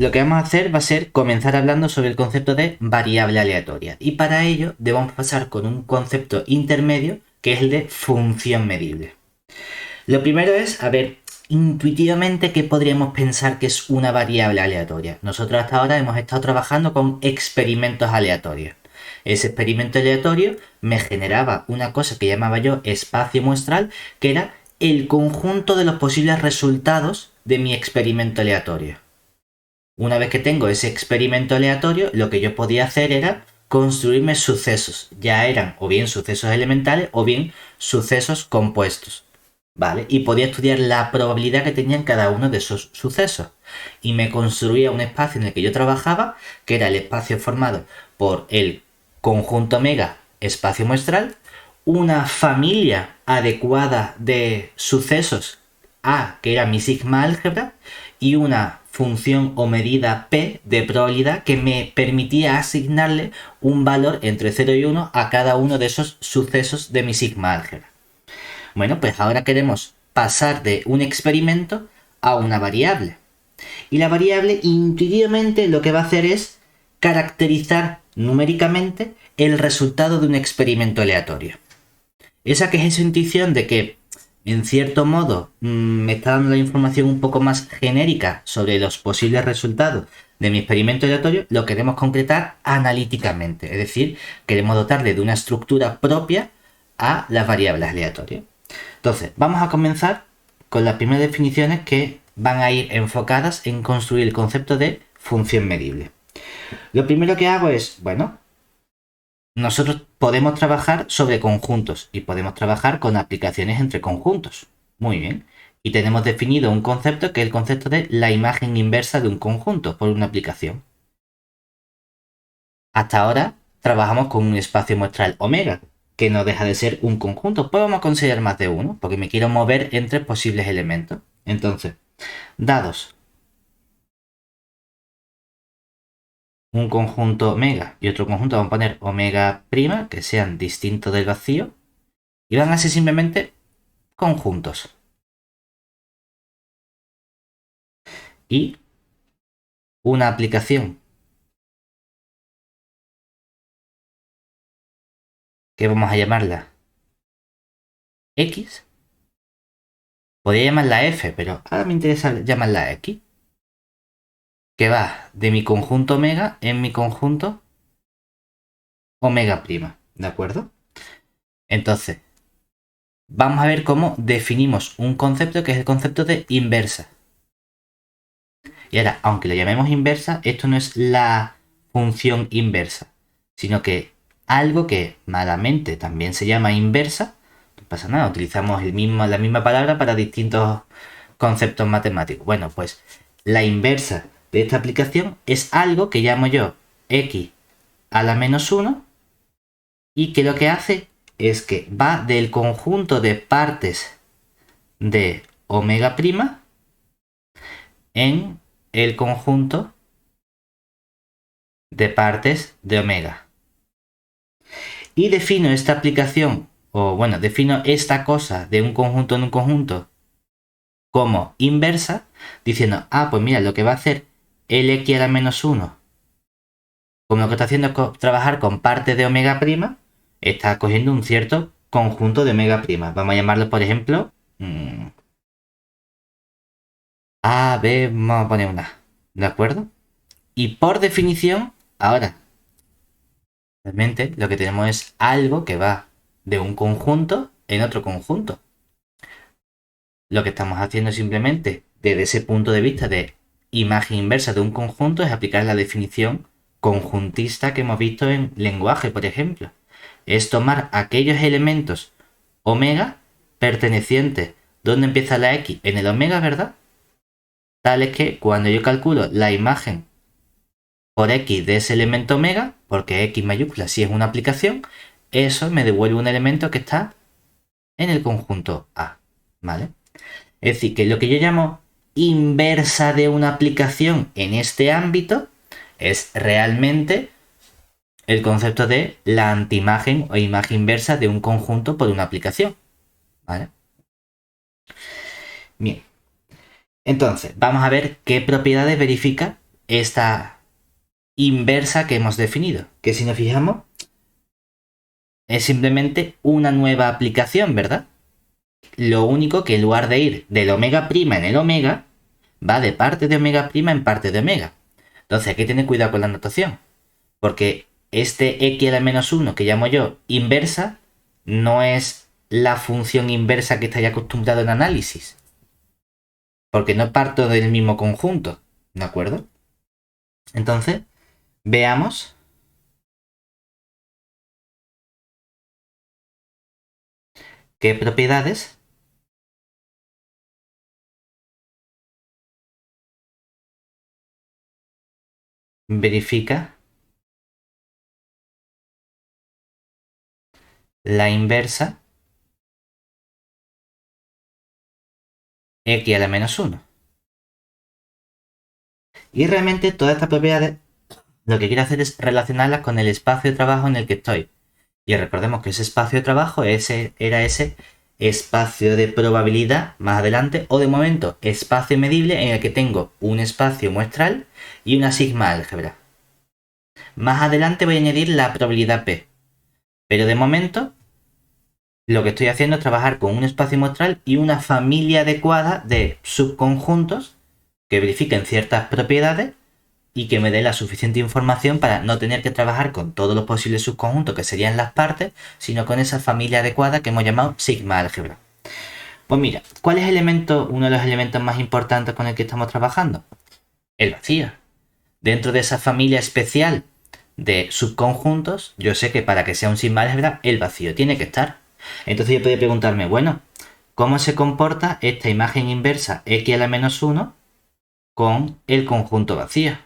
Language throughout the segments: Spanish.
lo que vamos a hacer va a ser comenzar hablando sobre el concepto de variable aleatoria. Y para ello debemos pasar con un concepto intermedio que es el de función medible. Lo primero es, a ver, intuitivamente, ¿qué podríamos pensar que es una variable aleatoria? Nosotros hasta ahora hemos estado trabajando con experimentos aleatorios. Ese experimento aleatorio me generaba una cosa que llamaba yo espacio muestral, que era el conjunto de los posibles resultados de mi experimento aleatorio. Una vez que tengo ese experimento aleatorio, lo que yo podía hacer era construirme sucesos. Ya eran o bien sucesos elementales o bien sucesos compuestos. ¿Vale? Y podía estudiar la probabilidad que tenían cada uno de esos sucesos. Y me construía un espacio en el que yo trabajaba, que era el espacio formado por el conjunto omega espacio muestral, una familia adecuada de sucesos A, que era mi sigma álgebra, y una función o medida P de probabilidad que me permitía asignarle un valor entre 0 y 1 a cada uno de esos sucesos de mi sigma álgebra. Bueno, pues ahora queremos pasar de un experimento a una variable. Y la variable intuitivamente lo que va a hacer es caracterizar numéricamente el resultado de un experimento aleatorio. Esa que es esa intuición de que, en cierto modo, me está dando la información un poco más genérica sobre los posibles resultados de mi experimento aleatorio, lo queremos concretar analíticamente. Es decir, queremos dotarle de una estructura propia a las variables aleatorias. Entonces, vamos a comenzar con las primeras definiciones que van a ir enfocadas en construir el concepto de función medible. Lo primero que hago es, bueno, nosotros podemos trabajar sobre conjuntos y podemos trabajar con aplicaciones entre conjuntos. Muy bien. Y tenemos definido un concepto que es el concepto de la imagen inversa de un conjunto por una aplicación. Hasta ahora trabajamos con un espacio muestral omega, que no deja de ser un conjunto. Podemos considerar más de uno, porque me quiero mover entre posibles elementos. Entonces, dados un conjunto omega y otro conjunto, vamos a poner omega prima, que sean distintos del vacío, y van a ser simplemente conjuntos. Y una aplicación que vamos a llamarla X. Podría llamarla F, pero ahora me interesa llamarla X. Que va de mi conjunto omega en mi conjunto omega prima. ¿De acuerdo? Entonces, vamos a ver cómo definimos un concepto que es el concepto de inversa. Y ahora, aunque lo llamemos inversa, esto no es la función inversa, sino que algo que malamente también se llama inversa, no pasa nada, utilizamos la misma palabra para distintos conceptos matemáticos. Bueno, pues la inversa de esta aplicación es algo que llamo yo x a la menos 1 y que lo que hace es que va del conjunto de partes de omega prima en el conjunto de partes de omega. Y defino esta aplicación, o bueno, defino esta cosa de un conjunto en un conjunto como inversa, diciendo, pues mira, lo que va a hacer el x a la menos 1, como lo que está haciendo es trabajar con partes de omega prima, está cogiendo un cierto conjunto de omega prima. Vamos a llamarlo, por ejemplo, A, B, vamos a poner una, ¿de acuerdo? Y por definición, ahora, realmente lo que tenemos es algo que va de un conjunto en otro conjunto. Lo que estamos haciendo simplemente, desde ese punto de vista de imagen inversa de un conjunto, es aplicar la definición conjuntista que hemos visto en lenguaje, por ejemplo. Es tomar aquellos elementos omega pertenecientes, ¿dónde empieza la X? En el omega, ¿verdad? Tal es que cuando yo calculo la imagen por X de ese elemento omega, porque X mayúscula si es una aplicación, eso me devuelve un elemento que está en el conjunto A, ¿vale? Es decir, que lo que yo llamo inversa de una aplicación en este ámbito es realmente el concepto de la antiimagen o imagen inversa de un conjunto por una aplicación, ¿vale? Bien. Entonces, vamos a ver qué propiedades verifica esta inversa que hemos definido, que si nos fijamos es simplemente una nueva aplicación, ¿verdad? Lo único que en lugar de ir del omega prima en el omega, va de parte de omega prima en parte de omega. Entonces hay que tener cuidado con la notación, porque este x a la menos 1 que llamo yo inversa no es la función inversa que estáis acostumbrado en análisis, porque no parto del mismo conjunto, ¿de acuerdo? Entonces, veamos qué propiedades verifica la inversa x a la menos 1. Y realmente todas estas propiedades lo que quiero hacer es relacionarlas con el espacio de trabajo en el que estoy. Y recordemos que ese espacio de trabajo era ese espacio de probabilidad más adelante, o de momento espacio medible en el que tengo un espacio muestral y una sigma álgebra. Más adelante voy a añadir la probabilidad P, pero de momento lo que estoy haciendo es trabajar con un espacio muestral y una familia adecuada de subconjuntos que verifiquen ciertas propiedades y que me dé la suficiente información para no tener que trabajar con todos los posibles subconjuntos que serían las partes, sino con esa familia adecuada que hemos llamado sigma álgebra. Pues mira, ¿cuál es uno de los elementos más importantes con el que estamos trabajando? El vacío. Dentro de esa familia especial de subconjuntos, yo sé que para que sea un sigma álgebra, el vacío tiene que estar. Entonces yo podría preguntarme, bueno, ¿cómo se comporta esta imagen inversa x a la menos 1 con el conjunto vacío?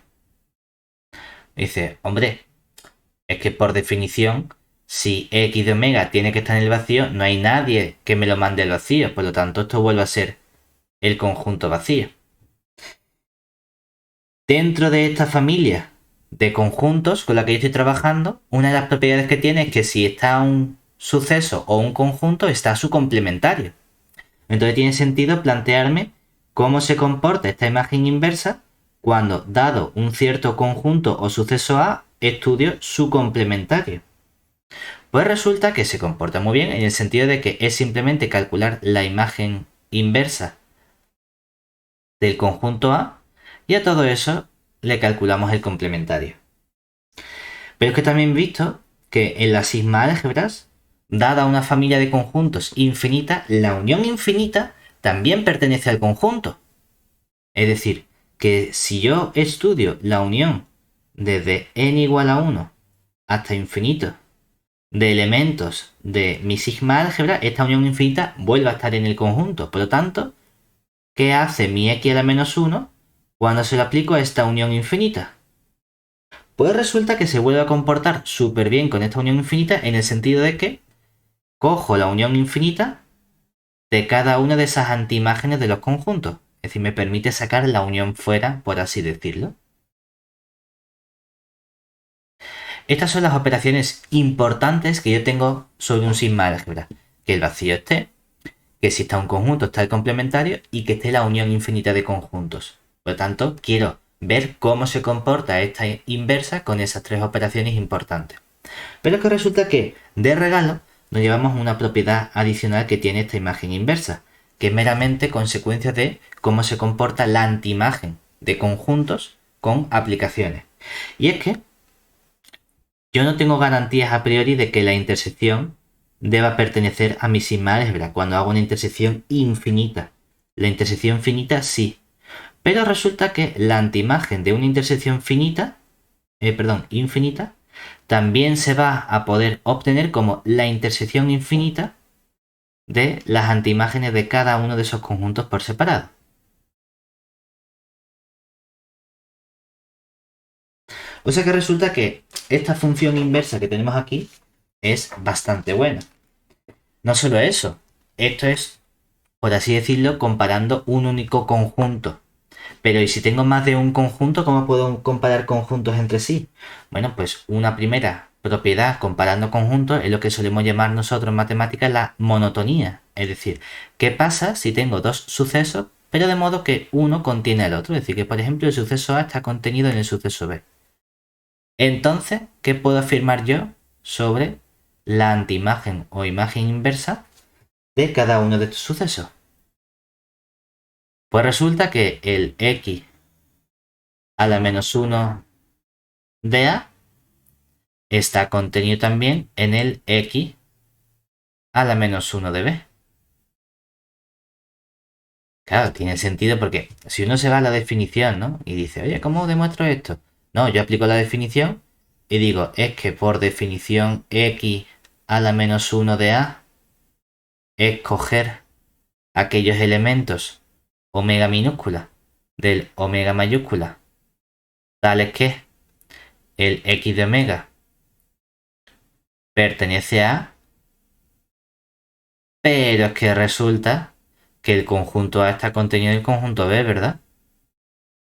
Dice, hombre, es que por definición, si x de omega tiene que estar en el vacío, no hay nadie que me lo mande al vacío. Por lo tanto, esto vuelve a ser el conjunto vacío. Dentro de esta familia de conjuntos con la que yo estoy trabajando, una de las propiedades que tiene es que si está un suceso o un conjunto, está su complementario. Entonces tiene sentido plantearme cómo se comporta esta imagen inversa cuando, dado un cierto conjunto o suceso A, estudio su complementario. Pues resulta que se comporta muy bien en el sentido de que es simplemente calcular la imagen inversa del conjunto A y a todo eso le calculamos el complementario. Pero es que también he visto que en las sigma álgebras, dada una familia de conjuntos infinita, la unión infinita también pertenece al conjunto. Es decir, que si yo estudio la unión desde n igual a 1 hasta infinito de elementos de mi sigma álgebra, esta unión infinita vuelve a estar en el conjunto. Por lo tanto, ¿qué hace mi x a la menos 1 cuando se lo aplico a esta unión infinita? Pues resulta que se vuelve a comportar súper bien con esta unión infinita en el sentido de que cojo la unión infinita de cada una de esas antiimágenes de los conjuntos. Es decir, me permite sacar la unión fuera, por así decirlo. Estas son las operaciones importantes que yo tengo sobre un sigma álgebra. Que el vacío esté, que si está un conjunto está el complementario y que esté la unión infinita de conjuntos. Por lo tanto, quiero ver cómo se comporta esta inversa con esas tres operaciones importantes. Pero es que resulta que, de regalo, nos llevamos una propiedad adicional que tiene esta imagen inversa, que es meramente consecuencia de cómo se comporta la antiimagen de conjuntos con aplicaciones. Y es que yo no tengo garantías a priori de que la intersección deba pertenecer a mi sigma álgebra cuando hago una intersección infinita. La intersección finita sí. Pero resulta que la antiimagen de una intersección infinita también se va a poder obtener como la intersección infinita de las antiimágenes de cada uno de esos conjuntos por separado. O sea que resulta que esta función inversa que tenemos aquí es bastante buena. No solo eso, esto es, por así decirlo, comparando un único conjunto. Pero ¿y si tengo más de un conjunto, cómo puedo comparar conjuntos entre sí? Bueno, pues una primera propiedad comparando conjuntos es lo que solemos llamar nosotros en matemáticas la monotonía. Es decir, ¿qué pasa si tengo dos sucesos pero de modo que uno contiene al otro. Es decir, que por ejemplo el suceso A está contenido en el suceso B. Entonces, ¿qué puedo afirmar yo sobre la antiimagen o imagen inversa de cada uno de estos sucesos? Pues resulta que el x a la menos 1 de A está contenido también en el x a la menos 1 de B. Claro, tiene sentido porque si uno se va a la definición, ¿no? Y dice, oye, ¿cómo demuestro esto? No, yo aplico la definición y digo, es que por definición x a la menos 1 de A es coger aquellos elementos omega minúscula del omega mayúscula, tales que el x de omega pertenece a, pero es que resulta que el conjunto A está contenido en el conjunto B, ¿verdad?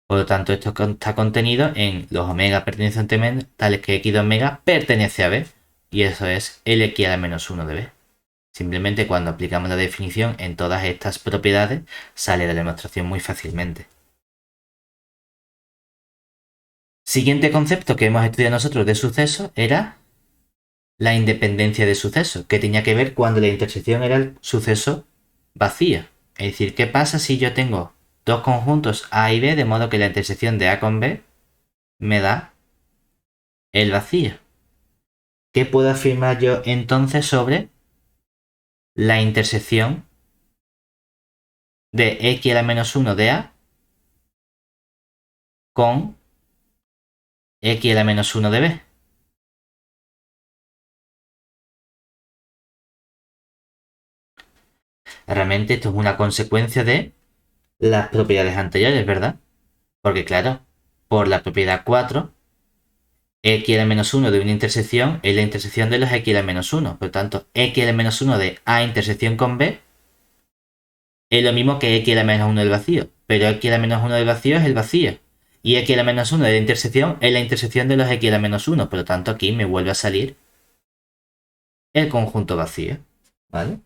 Por lo tanto, esto está contenido en los omega pertenecientes tales que x de omega pertenece a B. Y eso es el x a la menos 1 de B. Simplemente cuando aplicamos la definición en todas estas propiedades, sale la demostración muy fácilmente. Siguiente concepto que hemos estudiado nosotros de suceso era la independencia de suceso, que tenía que ver cuando la intersección era el suceso vacío. Es decir, ¿qué pasa si yo tengo dos conjuntos A y B de modo que la intersección de A con B me da el vacío? ¿Qué puedo afirmar yo entonces sobre la intersección de x a la menos 1 de A con x a la menos 1 de B? Realmente esto es una consecuencia de las propiedades anteriores, ¿verdad? Porque claro, por la propiedad 4, x a la menos 1 de una intersección es la intersección de los x a la menos 1. Por lo tanto, x a la menos 1 de A intersección con B es lo mismo que x a la menos 1 del vacío. Pero x a la menos 1 del vacío es el vacío. Y x a la menos 1 de la intersección es la intersección de los x a la menos 1. Por lo tanto, aquí me vuelve a salir el conjunto vacío. ¿Vale?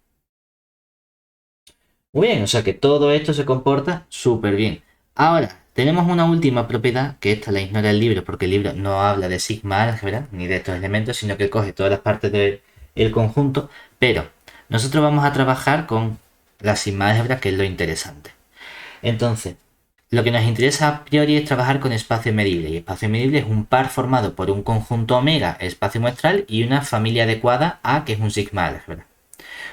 Muy bien, o sea que todo esto se comporta súper bien. Ahora, tenemos una última propiedad, que esta la ignora el libro, porque el libro no habla de sigma álgebra, ni de estos elementos, sino que coge todas las partes del conjunto, pero nosotros vamos a trabajar con la sigma álgebra, que es lo interesante. Entonces, lo que nos interesa a priori es trabajar con espacio medible, y espacio medible es un par formado por un conjunto omega, espacio muestral, y una familia adecuada A, que es un sigma álgebra.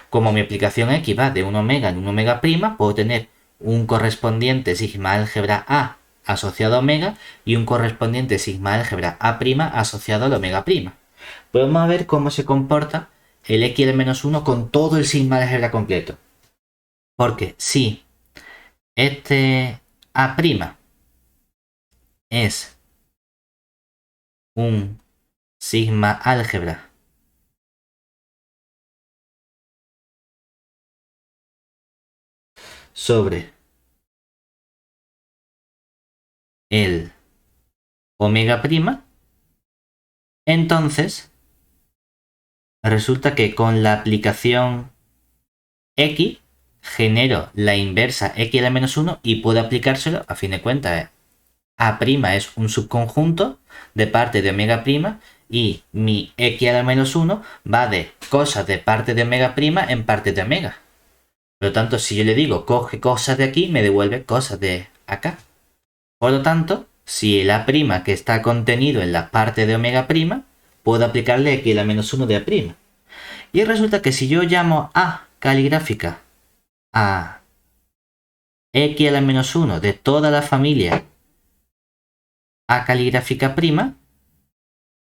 Como mi aplicación X va de un omega en un omega prima, puedo tener un correspondiente sigma álgebra A asociado a omega y un correspondiente sigma álgebra A' asociado al omega prima. Pues vamos a ver cómo se comporta el X a la menos 1 con todo el sigma álgebra completo. Porque si este A' es un sigma álgebra sobre el omega prima, entonces resulta que con la aplicación X genero la inversa X a la menos 1 y puedo aplicárselo, a fin de cuentas, A' es un subconjunto de parte de omega prima y mi X a la menos 1 va de cosas de parte de omega prima en parte de omega. Por lo tanto, si yo le digo coge cosas de aquí, me devuelve cosas de acá. Por lo tanto, si el A' que está contenido en la parte de omega prima, puedo aplicarle X a la menos 1 de A'. Y resulta que si yo llamo A caligráfica a X a la menos 1 de toda la familia A caligráfica prima,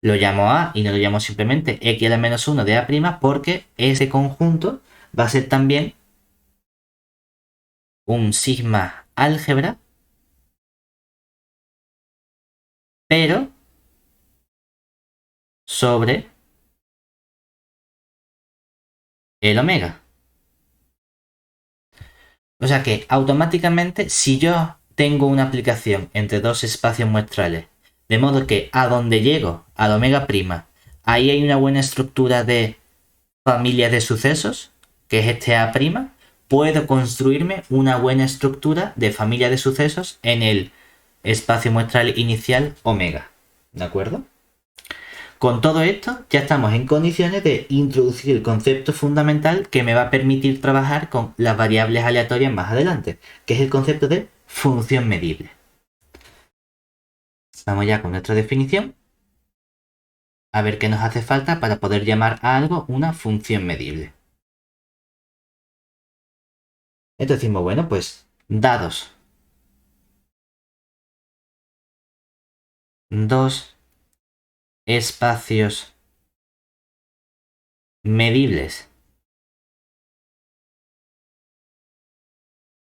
lo llamo A y no lo llamo simplemente X a la menos 1 de A' porque ese conjunto va a ser también un sigma álgebra, pero sobre el omega. O sea que automáticamente si yo tengo una aplicación entre dos espacios muestrales, de modo que a donde llego, al omega prima, ahí hay una buena estructura de familia de sucesos, que es este A', puedo construirme una buena estructura de familia de sucesos en el espacio muestral inicial omega. ¿De acuerdo? Con todo esto ya estamos en condiciones de introducir el concepto fundamental que me va a permitir trabajar con las variables aleatorias más adelante, que es el concepto de función medible. Vamos ya con nuestra definición. A ver qué nos hace falta para poder llamar a algo una función medible. Entonces decimos, bueno, pues dados dos espacios medibles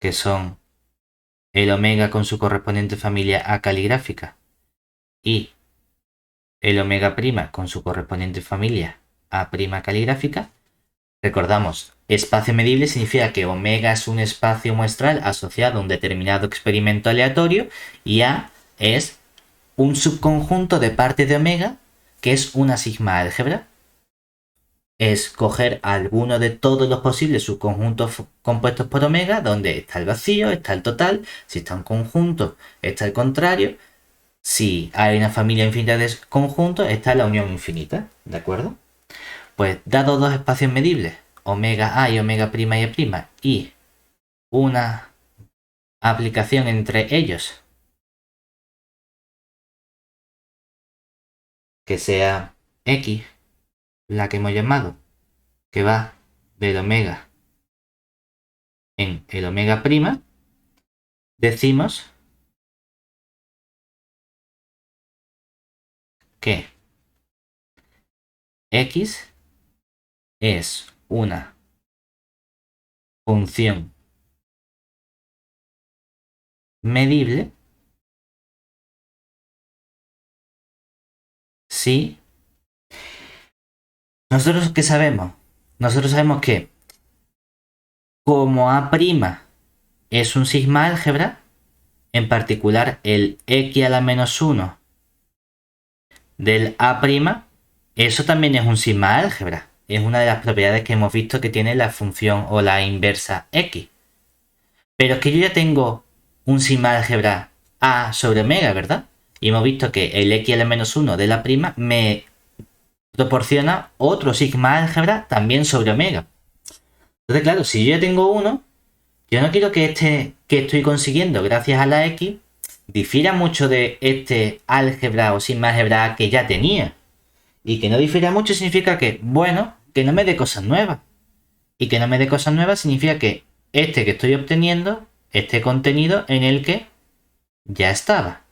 que son el omega con su correspondiente familia A caligráfica y el omega prima con su correspondiente familia A prima caligráfica. Recordamos, espacio medible significa que omega es un espacio muestral asociado a un determinado experimento aleatorio y A es un subconjunto de parte de omega que es una sigma álgebra. Es coger alguno de todos los posibles subconjuntos compuestos por omega, donde está el vacío, está el total, si está un conjunto, está el contrario, si hay una familia infinita de conjuntos, está la unión infinita, ¿de acuerdo? Pues dado dos espacios medibles, omega A y omega prima y A', y una aplicación entre ellos que sea X, la que hemos llamado, que va del omega en el omega prima, decimos que X es una función medible si nosotros ¿qué sabemos? Nosotros sabemos que como A' es un sigma álgebra, en particular el X a la menos 1 del A', eso también es un sigma álgebra. Es una de las propiedades que hemos visto que tiene la función o la inversa X. Pero es que yo ya tengo un sigma álgebra A sobre omega, ¿verdad? Y hemos visto que el X a la menos 1 de la prima me proporciona otro sigma álgebra también sobre omega. Entonces, claro, si yo ya tengo uno, yo no quiero que este que estoy consiguiendo gracias a la X difiera mucho de este álgebra o sigma álgebra A que ya tenía. Y que no difiera mucho significa que, bueno, que no me dé cosas nuevas. Y que no me dé cosas nuevas significa que este que estoy obteniendo esté contenido en el que ya estaba.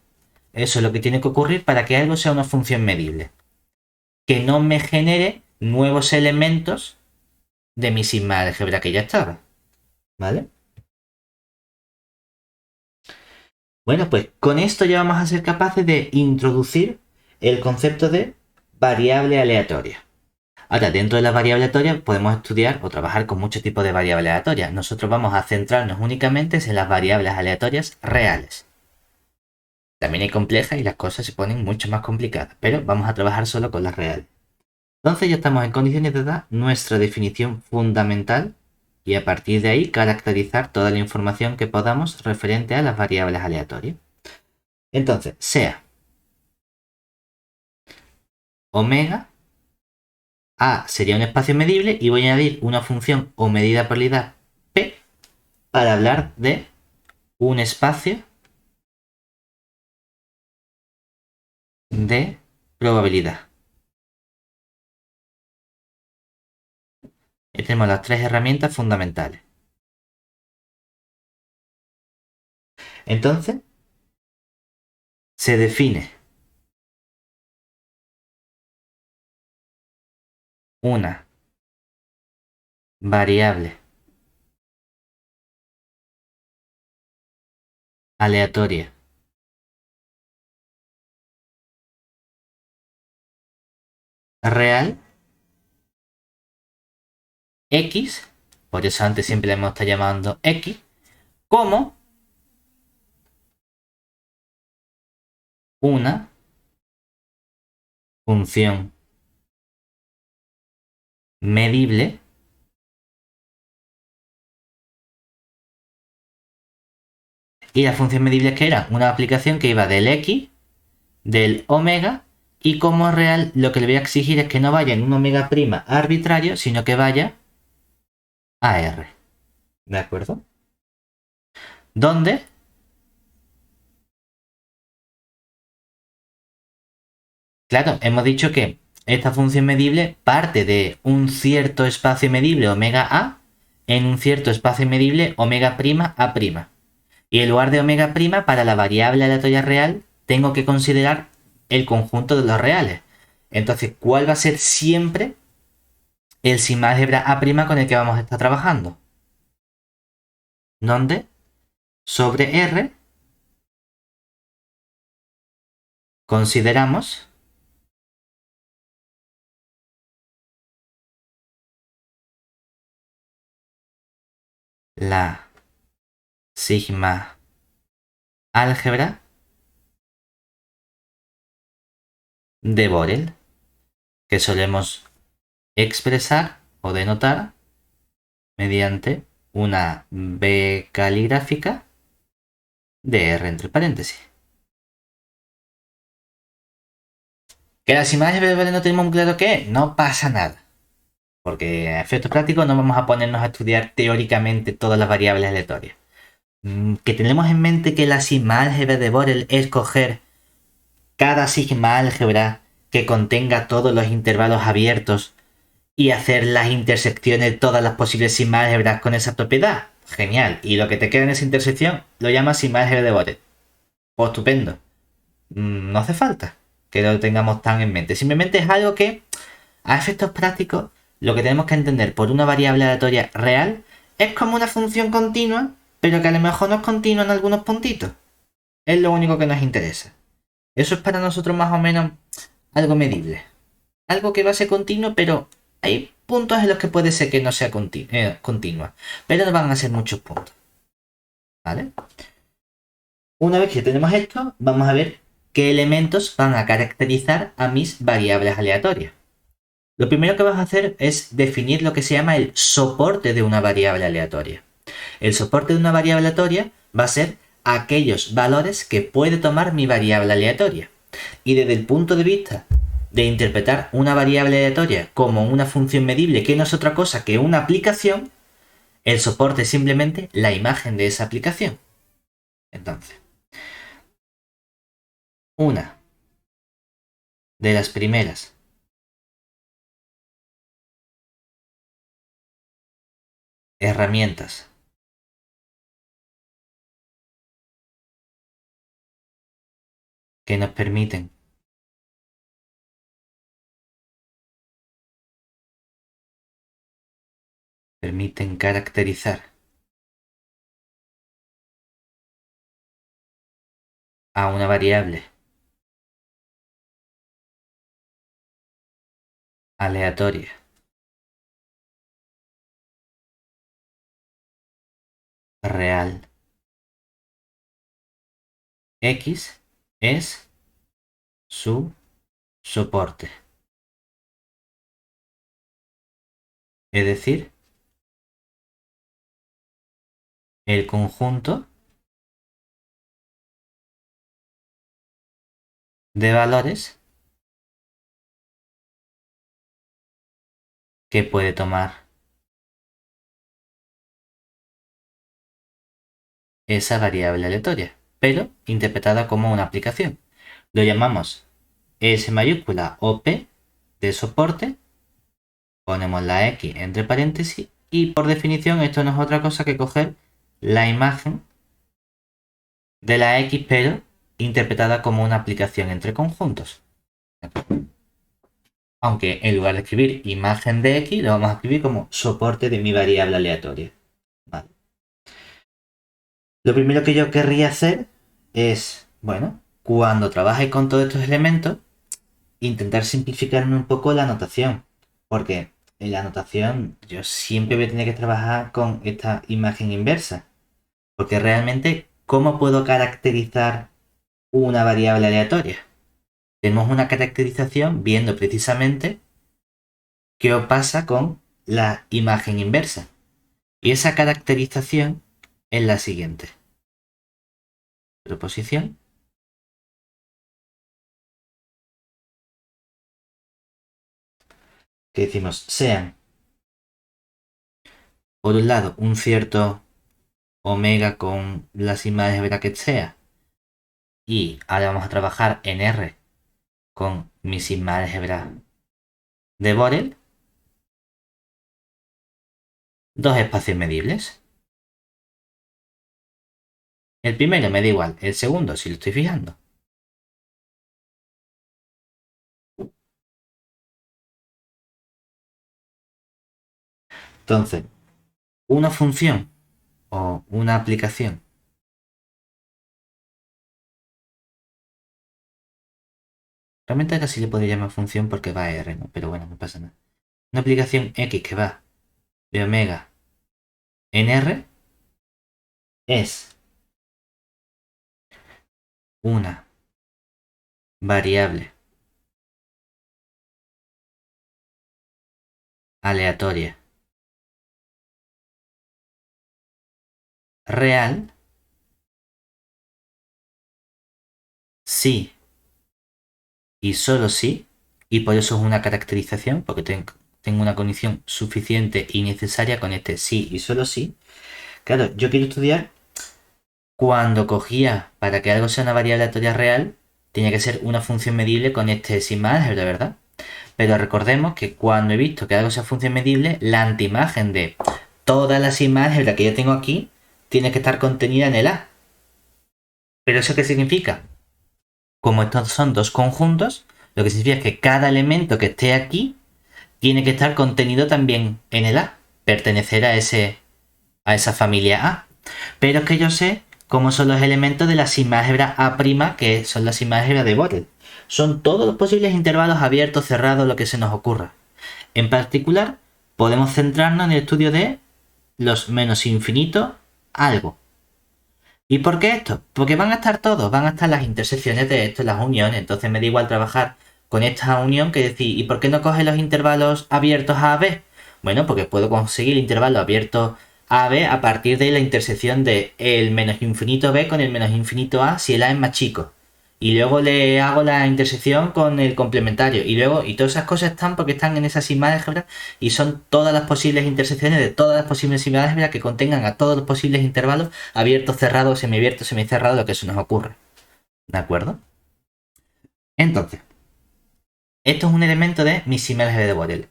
Eso es lo que tiene que ocurrir para que algo sea una función medible. Que no me genere nuevos elementos de mi sigma álgebra que ya estaba. ¿Vale? Bueno, pues con esto ya vamos a ser capaces de introducir el concepto de variable aleatoria. Ahora, dentro de la variable aleatoria podemos estudiar o trabajar con muchos tipos de variables aleatorias. Nosotros vamos a centrarnos únicamente en las variables aleatorias reales. También hay complejas y las cosas se ponen mucho más complicadas, pero vamos a trabajar solo con las reales. Entonces ya estamos en condiciones de dar nuestra definición fundamental y a partir de ahí caracterizar toda la información que podamos referente a las variables aleatorias. Entonces, sea omega, A sería un espacio medible y voy a añadir una función o medida de probabilidad P para hablar de un espacio de probabilidad. Y tenemos las tres herramientas fundamentales. Entonces, se define una variable aleatoria real X, por eso antes siempre le hemos estado llamando X, como una función medible Y la función medible que era una aplicación que iba del x, del omega, y como real lo que le voy a exigir es que no vaya en un omega prima arbitrario, sino que vaya a R. ¿De acuerdo? ¿Dónde? Claro, hemos dicho que esta función medible parte de un cierto espacio medible omega A en un cierto espacio medible omega prima A prima. Y en lugar de omega prima, para la variable aleatoria real, tengo que considerar el conjunto de los reales. Entonces, ¿cuál va a ser siempre el sigma álgebra A prima con el que vamos a estar trabajando? ¿Dónde? Sobre R consideramos la sigma álgebra de Borel, que solemos expresar o denotar mediante una B caligráfica de R entre paréntesis. ¿Que las imágenes verbales no tenemos muy claro qué es? No pasa nada. Porque a efectos prácticos no vamos a ponernos a estudiar teóricamente todas las variables aleatorias. Que tenemos en mente que la sigma álgebra de Borel es coger cada sigma álgebra que contenga todos los intervalos abiertos y hacer las intersecciones de todas las posibles sigma álgebras con esa propiedad. Genial. Y lo que te queda en esa intersección lo llamas sigma álgebra de Borel. Pues estupendo. No hace falta que lo tengamos tan en mente. Simplemente es algo que, a efectos prácticos, lo que tenemos que entender por una variable aleatoria real es como una función continua, pero que a lo mejor no es continua en algunos puntitos. Es lo único que nos interesa. Eso es para nosotros más o menos algo medible. Algo que va a ser continuo, pero hay puntos en los que puede ser que no sea continua. Pero no van a ser muchos puntos. ¿Vale? Una vez que tenemos esto, vamos a ver qué elementos van a caracterizar a mis variables aleatorias. Lo primero que vas a hacer es definir lo que se llama el soporte de una variable aleatoria. El soporte de una variable aleatoria va a ser aquellos valores que puede tomar mi variable aleatoria. Y desde el punto de vista de interpretar una variable aleatoria como una función medible, que no es otra cosa que una aplicación, el soporte es simplemente la imagen de esa aplicación. Entonces, una de las primeras herramientas que nos permiten caracterizar a una variable aleatoria real X es su soporte. Es decir, el conjunto de valores que puede tomar esa variable aleatoria, pero interpretada como una aplicación. Lo llamamos S mayúscula o P de soporte, ponemos la X entre paréntesis y por definición esto no es otra cosa que coger la imagen de la X pero interpretada como una aplicación entre conjuntos. Aunque en lugar de escribir imagen de X, lo vamos a escribir como soporte de mi variable aleatoria. Vale. Lo primero que yo querría hacer es, bueno, cuando trabaje con todos estos elementos, intentar simplificarme un poco la notación. Porque en la notación yo siempre voy a tener que trabajar con esta imagen inversa. Porque realmente, ¿cómo puedo caracterizar una variable aleatoria? Tenemos una caracterización viendo precisamente qué pasa con la imagen inversa. Y esa caracterización es la siguiente. proposición, que decimos sean, por un lado, un cierto omega con la sigma de álgebra que sea, y ahora vamos a trabajar en R con mi sigma álgebra de Borel, dos espacios medibles. El primero me da igual, el segundo si lo estoy fijando. Entonces, una función o una aplicación. Realmente ahora sí le podría llamar función porque va a R, ¿no? Pero bueno, no pasa nada. Una aplicación X que va de omega en R es una variable aleatoria real si y solo si, y por eso es una caracterización, porque tengo una condición suficiente y necesaria con este sí y solo si. Claro, yo quiero estudiar cuando cogía para que algo sea una variable aleatoria real, tenía que ser una función medible con este sigma álgebra, ¿verdad? Pero recordemos que cuando he visto que algo sea función medible, la antiimagen de toda la sigma álgebra que yo tengo aquí tiene que estar contenida en el A. ¿Pero eso qué significa? Como estos son dos conjuntos, lo que significa es que cada elemento que esté aquí tiene que estar contenido también en el A, pertenecer a esa familia A. Pero es que yo sé cómo son los elementos de la sigma álgebra A', que son la sigma álgebra de Borel. Son todos los posibles intervalos abiertos, cerrados, lo que se nos ocurra. En particular, podemos centrarnos en el estudio de los menos infinitos algo. ¿Y por qué esto? Porque van a estar todos, van a estar las intersecciones de esto, las uniones. Entonces me da igual trabajar con esta unión que decir, ¿y por qué no coge los intervalos abiertos A, B? Bueno, porque puedo conseguir el intervalo abierto A, B a partir de la intersección de el menos infinito B con el menos infinito A si el A es más chico. Y luego le hago la intersección con el complementario. Y luego, y todas esas cosas están porque están en esa sigma álgebra y son todas las posibles intersecciones de todas las posibles sigmas álgebra que contengan a todos los posibles intervalos abierto, cerrado, semiabierto, semicerrado, lo que se nos ocurre. ¿De acuerdo? Entonces, esto es un elemento de mi sigma álgebra de Borel.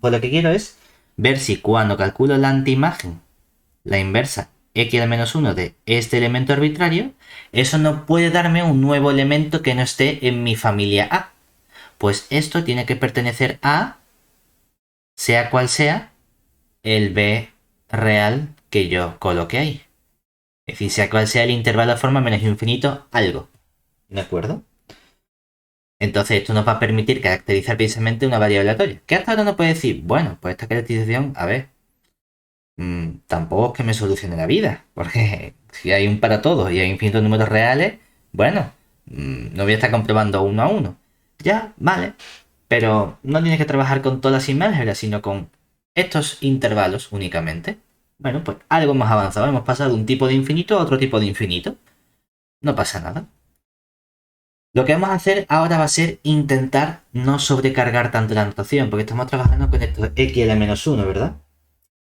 Pues lo que quiero es ver si cuando calculo la antiimagen, la inversa x al menos 1 de este elemento arbitrario, eso no puede darme un nuevo elemento que no esté en mi familia A. Pues esto tiene que pertenecer a, sea cual sea, el B real que yo coloque ahí. Es decir, sea cual sea el intervalo de forma menos infinito, algo. ¿De acuerdo? Entonces esto nos va a permitir caracterizar precisamente una variable aleatoria. ¿Qué hasta ahora no puede decir? Bueno, pues esta caracterización, a ver, tampoco es que me solucione la vida, porque si hay un para todos y hay infinitos números reales, bueno, no voy a estar comprobando uno a uno. Ya, vale, pero no tienes que trabajar con todas las álgebras, sino con estos intervalos únicamente. Bueno, pues algo más avanzado. Hemos pasado de un tipo de infinito a otro tipo de infinito. No pasa nada. Lo que vamos a hacer ahora va a ser intentar no sobrecargar tanto la notación, porque estamos trabajando con esto x a la menos 1, ¿verdad?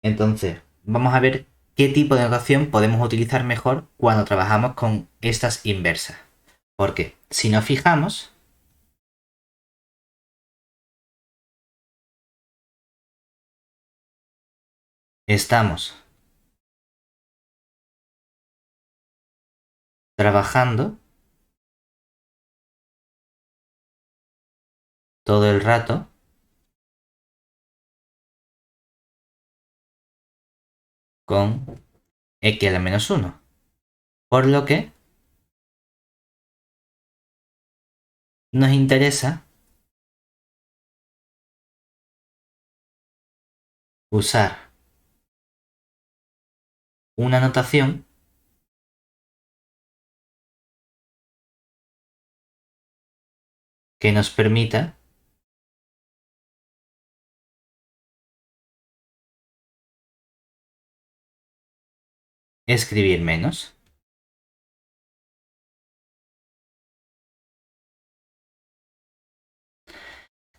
Entonces, vamos a ver qué tipo de notación podemos utilizar mejor cuando trabajamos con estas inversas. Porque si nos fijamos, estamos trabajando todo el rato con x a la menos 1. Por lo que nos interesa usar una notación que nos permita escribir menos.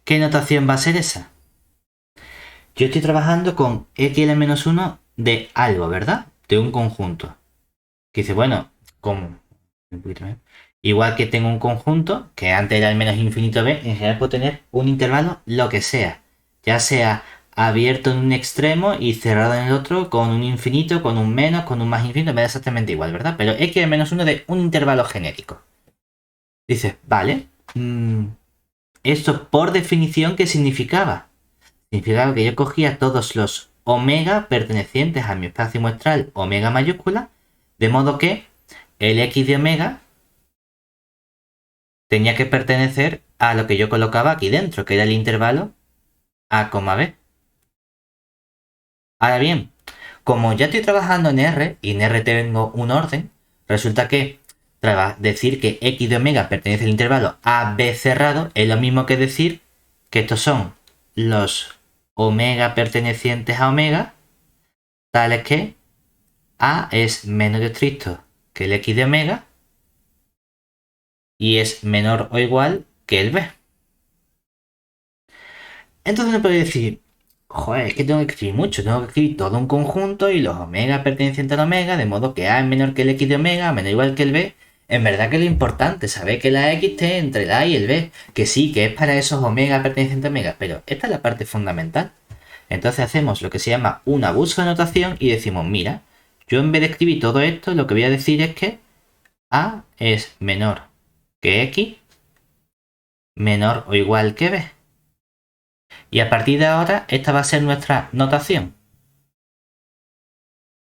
¿Qué notación va a ser esa? Yo estoy trabajando con x al menos 1 de algo, ¿verdad? De un conjunto. Que dice, bueno, ¿cómo? Igual que tengo un conjunto, que antes era el menos infinito b, en general puedo tener un intervalo lo que sea. Ya sea abierto en un extremo y cerrado en el otro, con un infinito, con un menos, con un más infinito, me da exactamente igual, ¿verdad? Pero x al menos 1 de un intervalo genérico. Dices, vale. ¿Esto por definición qué significaba? Significaba que yo cogía todos los omega pertenecientes a mi espacio muestral omega mayúscula, de modo que el x de omega tenía que pertenecer a lo que yo colocaba aquí dentro, que era el intervalo a, b. Ahora bien, como ya estoy trabajando en R y en R tengo un orden, resulta que decir que x de omega pertenece al intervalo a, b cerrado es lo mismo que decir que estos son los omega pertenecientes a omega, tales que a es menos estricto que el x de omega y es menor o igual que el b. Entonces me puede decir, joder, es que tengo que escribir mucho, tengo que escribir todo un conjunto y los omega pertenecientes al omega, de modo que a es menor que el x de omega, menor o igual que el b. En verdad que lo importante es saber que la x esté entre el a y el b, que sí, que es para esos omega pertenecientes a omega, pero esta es la parte fundamental. Entonces hacemos lo que se llama una búsqueda de notación y decimos, mira, yo en vez de escribir todo esto, lo que voy a decir es que a es menor que x, menor o igual que b. Y a partir de ahora, esta va a ser nuestra notación.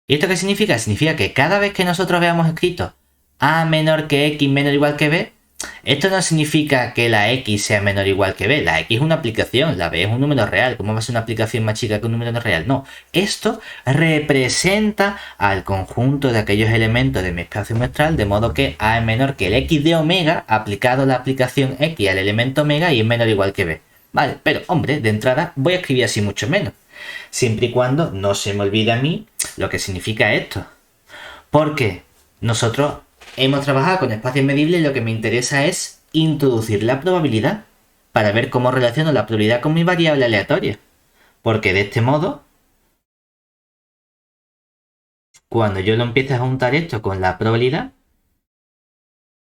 ¿Y esto qué significa? Significa que cada vez que nosotros veamos escrito a menor que x menor o igual que b, esto no significa que la x sea menor o igual que b. La x es una aplicación, la b es un número real. ¿Cómo va a ser una aplicación más chica que un número no real? No. Esto representa al conjunto de aquellos elementos de mi espacio muestral, de modo que a es menor que el x de omega aplicado la aplicación x al elemento omega y es menor o igual que b. Vale, pero hombre, de entrada voy a escribir así mucho menos. Siempre y cuando no se me olvide a mí lo que significa esto. Porque nosotros hemos trabajado con espacios medibles y lo que me interesa es introducir la probabilidad para ver cómo relaciono la probabilidad con mi variable aleatoria. Porque de este modo, cuando yo lo empiece a juntar esto con la probabilidad,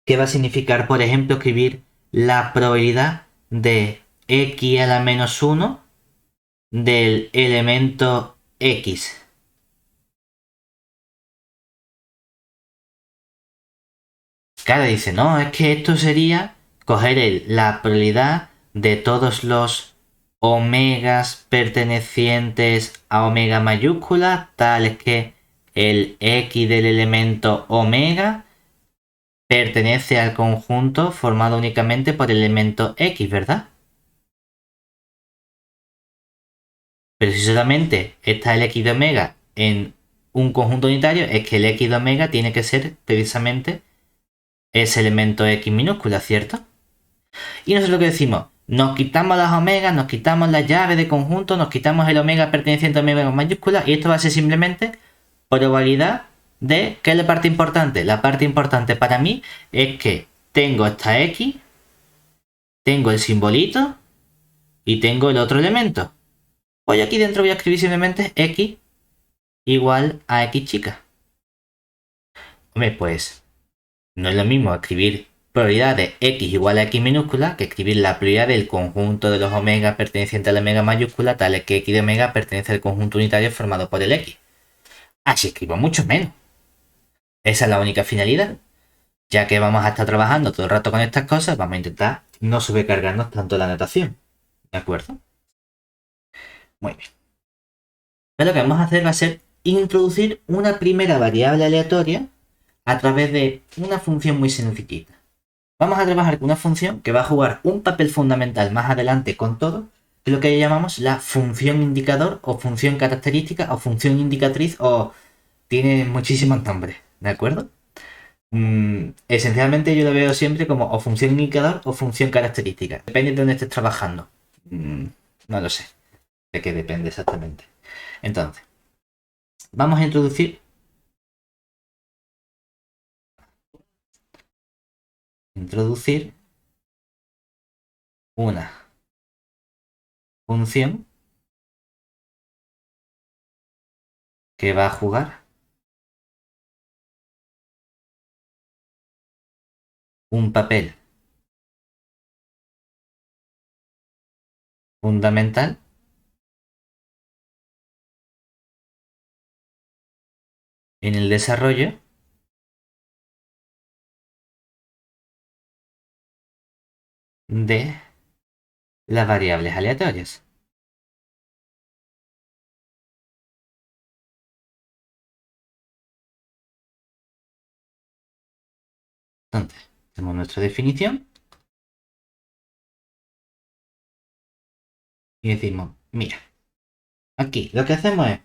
¿qué va a significar, por ejemplo, escribir la probabilidad de x a la menos 1 del elemento x? Claro, dice, no, es que esto sería coger la probabilidad de todos los omegas pertenecientes a omega mayúscula, tales que el x del elemento omega pertenece al conjunto formado únicamente por el elemento x, ¿verdad? Pero si solamente está el x de omega en un conjunto unitario, es que el x de omega tiene que ser precisamente ese elemento x minúscula, ¿cierto? Y nosotros lo que decimos, nos quitamos las omegas, nos quitamos la llave de conjunto, nos quitamos el omega perteneciente a omega mayúscula y esto va a ser simplemente probabilidad de, ¿qué es la parte importante? La parte importante para mí es que tengo esta x, tengo el simbolito y tengo el otro elemento. Pues aquí dentro voy a escribir simplemente x igual a x chica. Hombre, pues no es lo mismo escribir probabilidad de x igual a x minúscula que escribir la probabilidad del conjunto de los omega pertenecientes a la omega mayúscula, tales que x de omega pertenece al conjunto unitario formado por el x. Así escribo mucho menos. Esa es la única finalidad. Ya que vamos a estar trabajando todo el rato con estas cosas, vamos a intentar no sobrecargarnos tanto la notación. ¿De acuerdo? Muy bien. Pero lo que vamos a hacer va a ser introducir una primera variable aleatoria a través de una función muy sencillita. Vamos a trabajar con una función que va a jugar un papel fundamental más adelante con todo, que es lo que llamamos la función indicador o función característica o función indicatriz o tiene muchísimos nombres, ¿de acuerdo? Esencialmente yo lo veo siempre como o función indicador o función característica. Depende de dónde estés trabajando. No lo sé de qué depende exactamente. Entonces, vamos a introducir una función que va a jugar un papel fundamental en el desarrollo de las variables aleatorias. Entonces, tenemos nuestra definición y decimos, mira, aquí lo que hacemos es,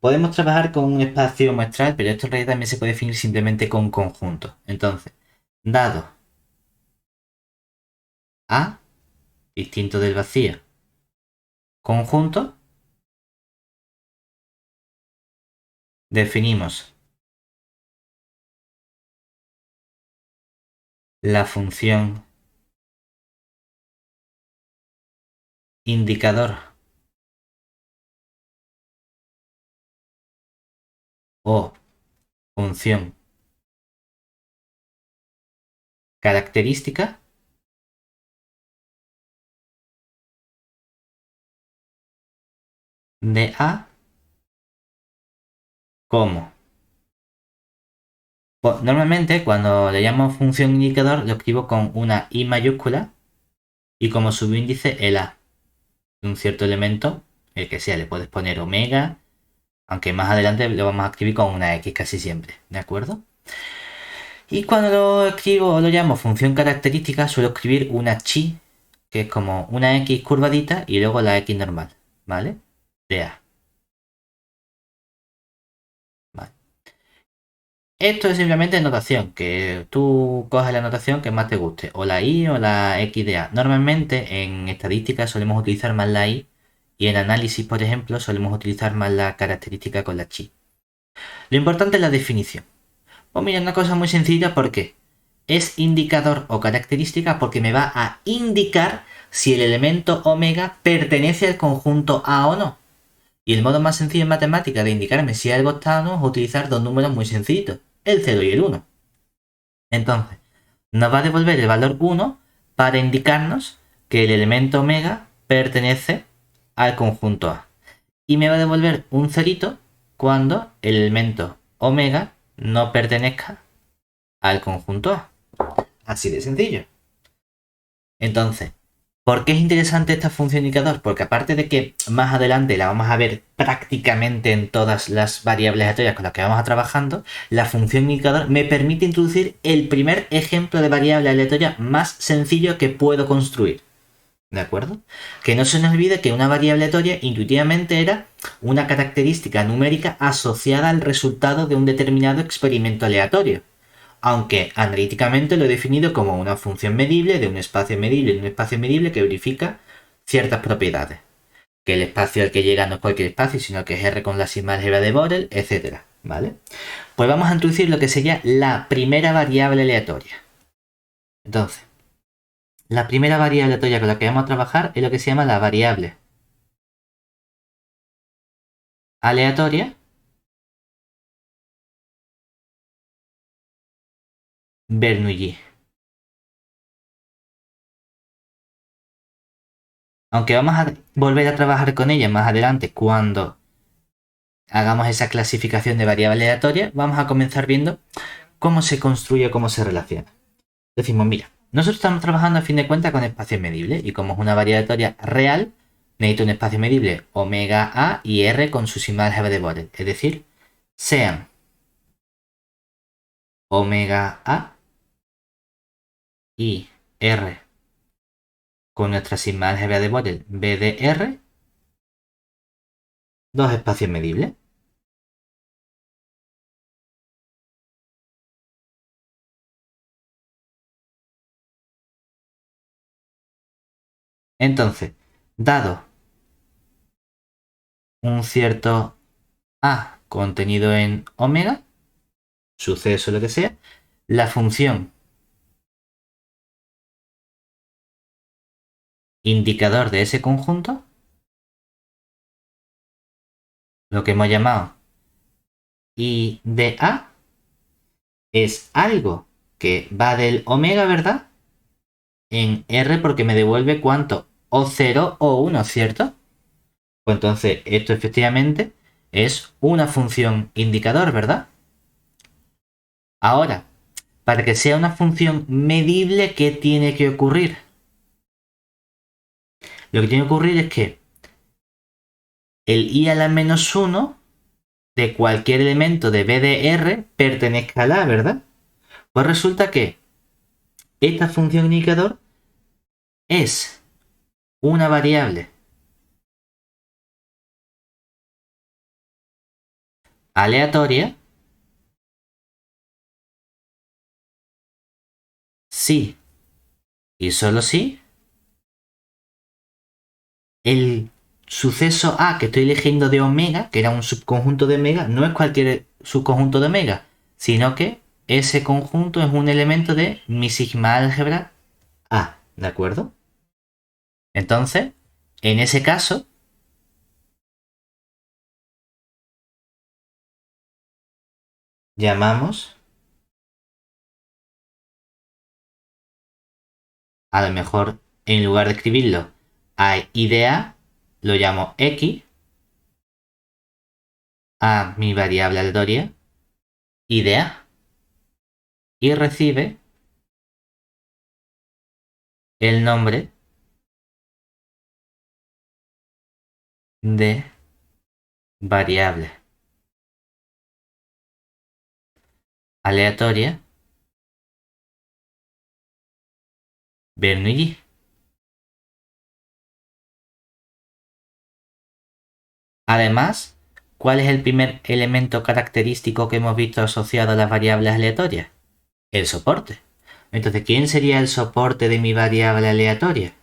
podemos trabajar con un espacio muestral, pero esto en realidad también se puede definir simplemente con conjunto. Entonces, dado A, distinto del vacío, conjunto, definimos la función indicador o función característica de A como. Pues, normalmente cuando le llamo función indicador lo escribo con una I mayúscula y como subíndice el A de un cierto elemento, el que sea, le puedes poner omega, aunque más adelante lo vamos a escribir con una X casi siempre, ¿de acuerdo? Y cuando lo escribo o lo llamo función característica suelo escribir una chi, que es como una X curvadita y luego la X normal, ¿vale? De A. Vale. Esto es simplemente notación, que tú coges la notación que más te guste, o la I o la X de A. Normalmente en estadística solemos utilizar más la I y en análisis, por ejemplo, solemos utilizar más la característica con la chi. Lo importante es la definición. Pues mira, una cosa muy sencilla porque es indicador o característica porque me va a indicar si el elemento omega pertenece al conjunto A o no. Y el modo más sencillo en matemática de indicarme si algo está o no es utilizar dos números muy sencillitos, el 0 y el 1. Entonces, nos va a devolver el valor 1 para indicarnos que el elemento omega pertenece al conjunto A. Y me va a devolver un cerito cuando el elemento omega no pertenezca al conjunto A. Así de sencillo. Entonces, ¿por qué es interesante esta función indicador? Porque aparte de que más adelante la vamos a ver prácticamente en todas las variables aleatorias con las que vamos a trabajando, la función indicador me permite introducir el primer ejemplo de variable aleatoria más sencillo que puedo construir. ¿De acuerdo? Que no se nos olvide que una variable aleatoria intuitivamente era una característica numérica asociada al resultado de un determinado experimento aleatorio, aunque analíticamente lo he definido como una función medible de un espacio medible que verifica ciertas propiedades. Que el espacio al que llega no es cualquier espacio, sino que es R con la sigma álgebra de Borel, etc. ¿Vale? Pues vamos a introducir lo que sería la primera variable aleatoria. Entonces, la primera variable aleatoria con la que vamos a trabajar es lo que se llama la variable aleatoria Bernoulli. Aunque vamos a volver a trabajar con ella más adelante cuando hagamos esa clasificación de variable aleatoria, vamos a comenzar viendo cómo se construye, cómo se relaciona. Decimos, mira, nosotros estamos trabajando a fin de cuentas con espacios medibles y como es una variable aleatoria real, necesito un espacio medible omega A y R con su sigma álgebra de Borel. Es decir, sean omega A y R con nuestra sigma álgebra de Borel B de R, dos espacios medibles. Entonces, dado un cierto A contenido en omega, suceso lo que sea, la función indicador de ese conjunto lo que hemos llamado I de A, es algo que va del omega, ¿verdad? En R porque me devuelve cuánto, o 0 o 1, ¿cierto? Pues entonces esto efectivamente es una función indicador, ¿verdad? Ahora, para que sea una función medible, ¿qué tiene que ocurrir? Lo que tiene que ocurrir es que el i a la menos 1 de cualquier elemento de B de R pertenezca a la A, ¿verdad? Pues resulta que esta función indicador es una variable aleatoria si y solo si el suceso A que estoy eligiendo de omega, que era un subconjunto de omega, no es cualquier subconjunto de omega, sino que ese conjunto es un elemento de mi sigma álgebra A, ¿de acuerdo? Entonces, en ese caso, llamamos, a lo mejor en lugar de escribirlo a I de A, lo llamo X, a mi variable aleatoria I de A, y recibe el nombre de variable aleatoria Bernoulli. Además, ¿cuál es el primer elemento característico que hemos visto asociado a las variables aleatorias? El soporte. Entonces, ¿quién sería el soporte de mi variable aleatoria?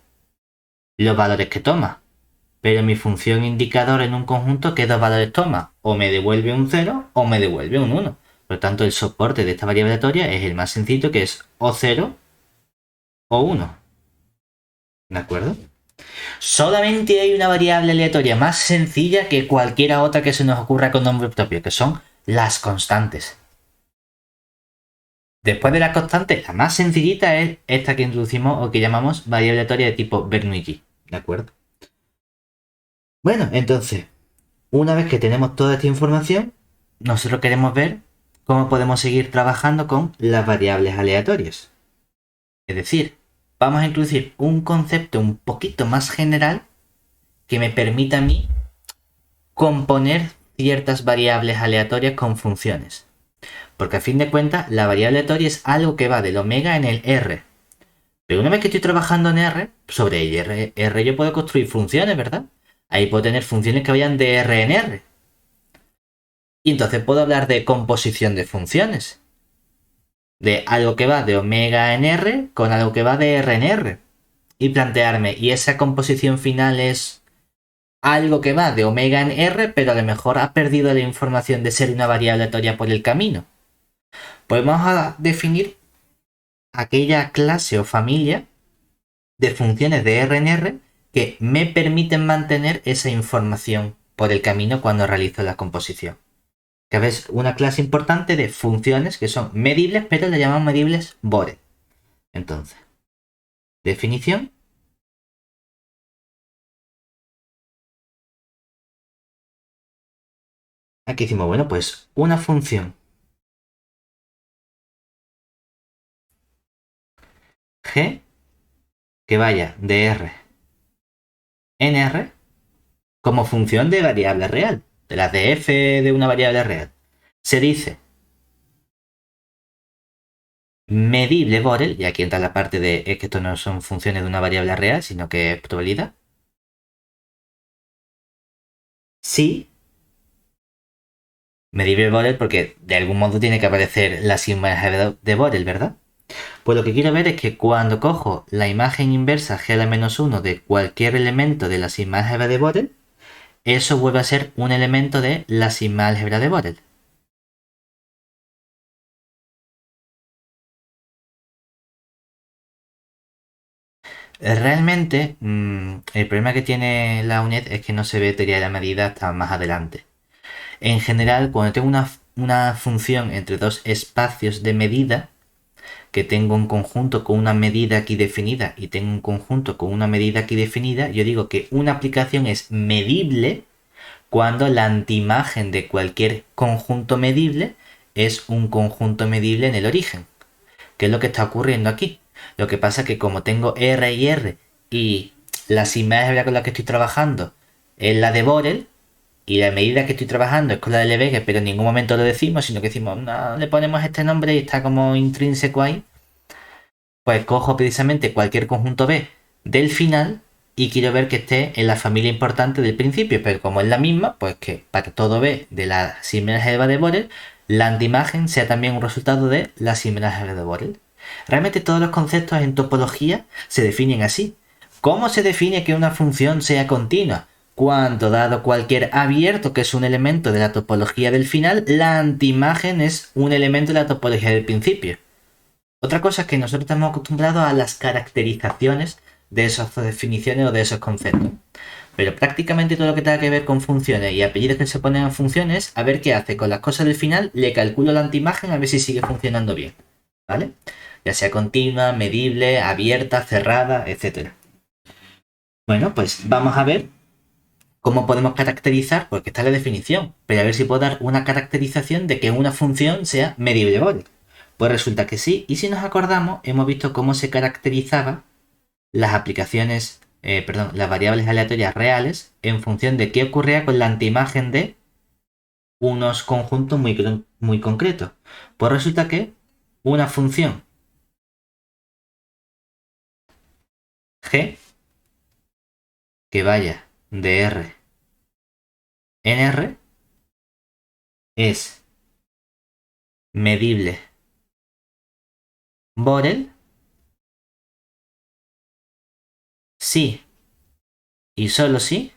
Los valores que toma. Pero mi función indicador en un conjunto, ¿qué dos valores toma? O me devuelve un 0 o me devuelve un 1. Por lo tanto, el soporte de esta variable aleatoria es el más sencillo, que es o 0 o 1. ¿De acuerdo? Solamente hay una variable aleatoria más sencilla que cualquiera otra que se nos ocurra con nombre propio, que son las constantes. Después de las constantes, la más sencillita es esta que introducimos o que llamamos variable aleatoria de tipo Bernoulli. ¿De acuerdo? Bueno, entonces, una vez que tenemos toda esta información, nosotros queremos ver cómo podemos seguir trabajando con las variables aleatorias. Es decir, vamos a introducir un concepto un poquito más general que me permita a mí componer ciertas variables aleatorias con funciones. Porque a fin de cuentas, la variable aleatoria es algo que va del omega en el R. Pero una vez que estoy trabajando en R, sobre R yo puedo construir funciones, ¿verdad? Ahí puedo tener funciones que vayan de R en R. Y entonces puedo hablar de composición de funciones. De algo que va de omega en R con algo que va de R en R. Y plantearme, ¿y esa composición final es algo que va de omega en R, pero a lo mejor ha perdido la información de ser una variable aleatoria por el camino? Pues vamos a definir aquella clase o familia de funciones de R en R que me permiten mantener esa información por el camino cuando realizo la composición. Que es una clase importante de funciones que son medibles, pero le llamamos medibles Borel. Entonces, definición. Aquí decimos, bueno, pues una función g que vaya de R en R como función de variable real, de la de f de una variable real. Se dice medible Borel, y aquí entra la parte de es que esto no son funciones de una variable real, sino que es probabilidad. Sí, medible Borel porque de algún modo tiene que aparecer la sigma de Borel, ¿verdad? Pues lo que quiero ver es que cuando cojo la imagen inversa g a la menos 1 de cualquier elemento de la sigma álgebra de Borel, eso vuelve a ser un elemento de la sigma álgebra de Borel. Realmente, el problema que tiene la UNED es que no se ve teoría de la medida hasta más adelante. En general, cuando tengo una función entre dos espacios de medida, que tengo un conjunto con una medida aquí definida y tengo un conjunto con una medida aquí definida, yo digo que una aplicación es medible cuando la antiimagen de cualquier conjunto medible es un conjunto medible en el origen. ¿Qué es lo que está ocurriendo aquí? Lo que pasa es que como tengo R y la simetría con la que estoy trabajando es la de Borel, y la medida que estoy trabajando es con la de Lebesgue, pero en ningún momento lo decimos, sino que decimos, no, le ponemos este nombre y está como intrínseco ahí, pues cojo precisamente cualquier conjunto B del final y quiero ver que esté en la familia importante del principio, pero como es la misma, pues que para todo B de la simetría de Borel, la antiimagen sea también un resultado de la simetría de Borel. Realmente todos los conceptos en topología se definen así. ¿Cómo se define que una función sea continua? Cuando dado cualquier abierto que es un elemento de la topología del final, la antiimagen es un elemento de la topología del principio. Otra cosa es que nosotros estamos acostumbrados a las caracterizaciones de esas definiciones o de esos conceptos. Pero prácticamente todo lo que tenga que ver con funciones y apellidos que se ponen en funciones, a ver qué hace con las cosas del final, le calculo la antiimagen a ver si sigue funcionando bien. ¿Vale? Ya sea continua, medible, abierta, cerrada, etc. Bueno, pues vamos a ver cómo podemos caracterizar, porque está la definición, pero a ver si puedo dar una caracterización de que una función sea medible Borel. Pues resulta que sí, y si nos acordamos, hemos visto cómo se caracterizaban las aplicaciones, perdón, las variables aleatorias reales en función de qué ocurría con la antiimagen de unos conjuntos muy concretos. Pues resulta que una función g que vaya de R en R es medible Borel si y solo si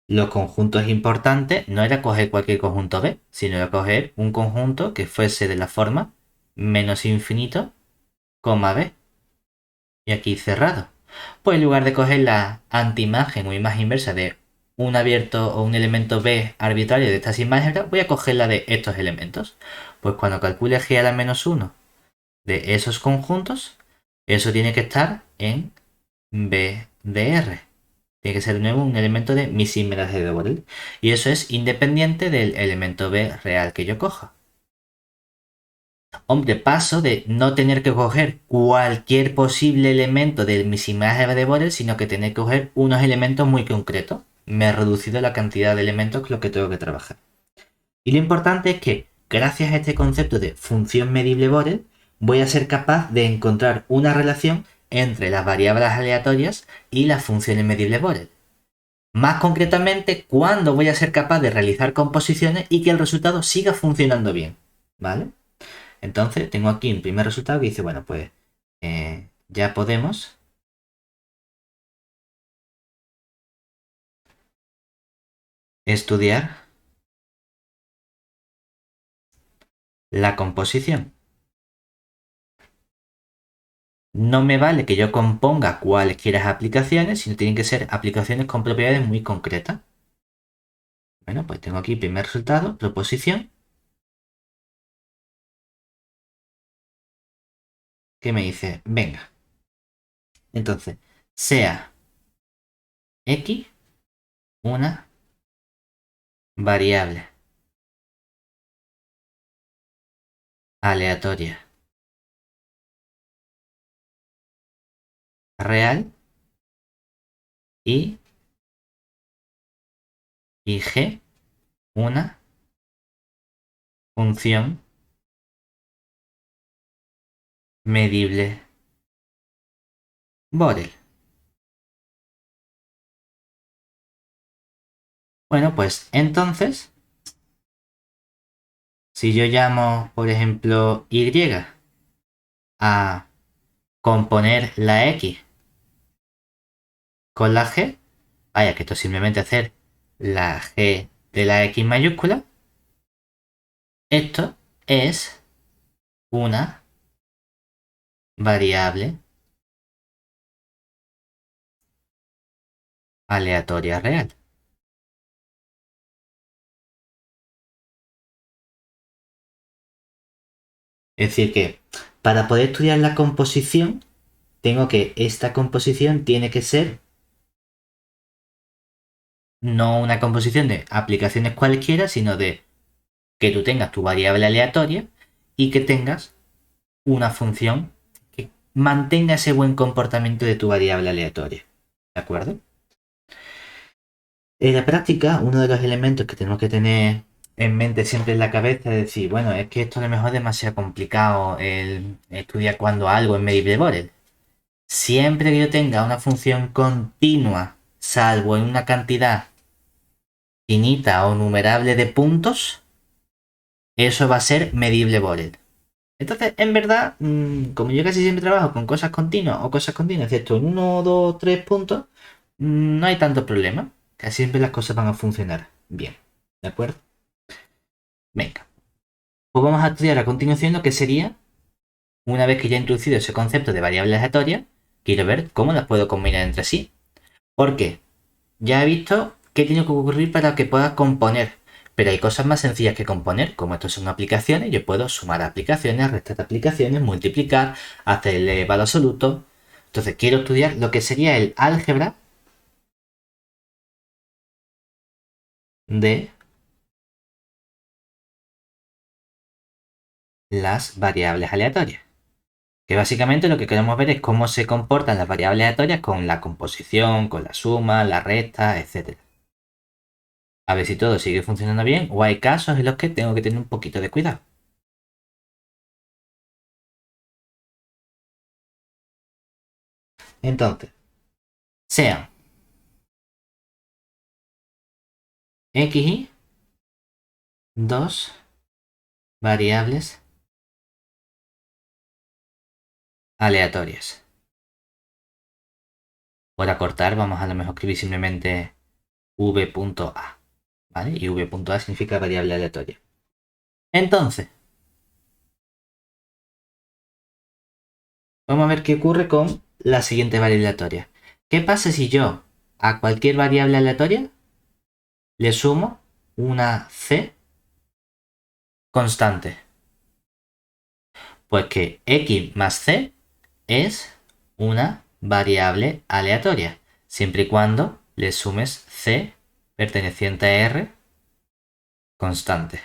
los conjuntos importantes no era coger cualquier conjunto B, sino era coger un conjunto que fuese de la forma menos infinito, B. Y aquí cerrado. Pues en lugar de coger la antiimagen o imagen inversa de un abierto o un elemento B arbitrario de estas imágenes, voy a coger la de estos elementos. Pues cuando calcule g a la menos 1 de esos conjuntos, eso tiene que estar en B de R. Tiene que ser de nuevo un elemento de mi simetría de Borel. Y eso es independiente del elemento B real que yo coja. Hombre, paso de no tener que coger cualquier posible elemento de mi simetría de Borel, sino que tener que coger unos elementos muy concretos. Me he reducido la cantidad de elementos con los que tengo que trabajar. Y lo importante es que, gracias a este concepto de función medible Borel, voy a ser capaz de encontrar una relación entre las variables aleatorias y las funciones medibles Borel. Más concretamente, cuándo voy a ser capaz de realizar composiciones y que el resultado siga funcionando bien. ¿Vale? Entonces, tengo aquí un primer resultado que dice, bueno, pues ya podemos estudiar la composición. No me vale que yo componga cualquiera aplicaciones, sino tienen que ser aplicaciones con propiedades muy concretas. Bueno, pues tengo aquí primer resultado, proposición, que me dice, venga, entonces, sea x una variable aleatoria real y, g una función medible Borel. Bueno, pues entonces, si yo llamo, por ejemplo, y a componer la x con la g, vaya que esto es simplemente hacer la g de la x mayúscula, esto es una variable aleatoria real. Es decir que para poder estudiar la composición, tengo que esta composición tiene que ser no una composición de aplicaciones cualquiera, sino de que tú tengas tu variable aleatoria y que tengas una función que mantenga ese buen comportamiento de tu variable aleatoria. ¿De acuerdo? En la práctica, uno de los elementos que tenemos que tener en mente siempre en la cabeza es decir, bueno, es que esto a lo mejor es demasiado complicado el estudiar cuando algo es medible Borel. Siempre que yo tenga una función continua, salvo en una cantidad finita o numerable de puntos, eso va a ser medible Borel. Entonces, en verdad, como yo casi siempre trabajo con cosas continuas o cosas continuas, excepto en 1, 2, 3 puntos, no hay tanto problema. Casi siempre las cosas van a funcionar bien. ¿De acuerdo? Venga. Pues vamos a estudiar a continuación lo que sería, una vez que ya he introducido ese concepto de variables aleatorias, quiero ver cómo las puedo combinar entre sí. ¿Por qué? Ya he visto qué tiene que ocurrir para que pueda componer. Pero hay cosas más sencillas que componer, como esto son aplicaciones, yo puedo sumar aplicaciones, restar aplicaciones, multiplicar, hacer el elevado absoluto. Entonces quiero estudiar lo que sería el álgebra de las variables aleatorias. Que básicamente lo que queremos ver es cómo se comportan las variables aleatorias con la composición, con la suma, la resta, etc. A ver si todo sigue funcionando bien o hay casos en los que tengo que tener un poquito de cuidado. Entonces, sean x y dos variables aleatorias. Por acortar, vamos a lo mejor escribir simplemente v.a, ¿vale? Y v.a significa variable aleatoria. Entonces, vamos a ver qué ocurre con la siguiente variable aleatoria. ¿Qué pasa si yo a cualquier variable aleatoria le sumo una c constante? Pues que x más c es una variable aleatoria, siempre y cuando le sumes c perteneciente a r constante.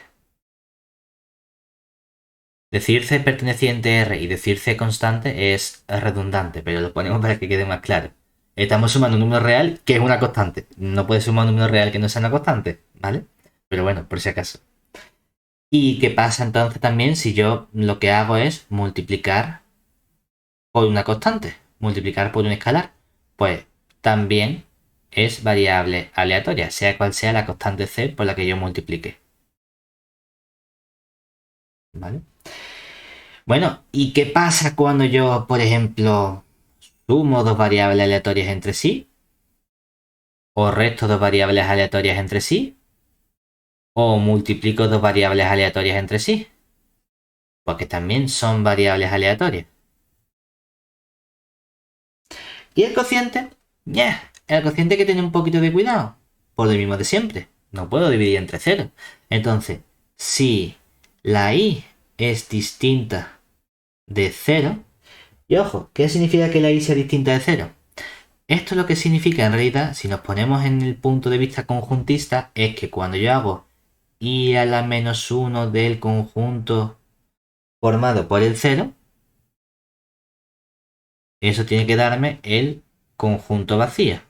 Decir c perteneciente a r y decir c constante es redundante, pero lo ponemos para que quede más claro. Estamos sumando un número real que es una constante. No puedes sumar un número real que no sea una constante, ¿vale? Pero bueno, por si acaso. ¿Y qué pasa entonces también si yo lo que hago es multiplicar por una constante, multiplicar por un escalar? Pues también es variable aleatoria, sea cual sea la constante c por la que yo multiplique. ¿Vale? Bueno, ¿y qué pasa cuando yo, por ejemplo, sumo dos variables aleatorias entre sí? ¿O resto dos variables aleatorias entre sí? ¿O multiplico dos variables aleatorias entre sí? Porque también son variables aleatorias. ¿Y el cociente? El cociente hay que tener un poquito de cuidado. Por lo mismo de siempre. No puedo dividir entre cero. Entonces, si la i es distinta de 0, y ojo, ¿qué significa que la i sea distinta de 0? Esto lo que significa en realidad, si nos ponemos en el punto de vista conjuntista, es que cuando yo hago i a la menos 1 del conjunto formado por el 0, eso tiene que darme el conjunto vacío.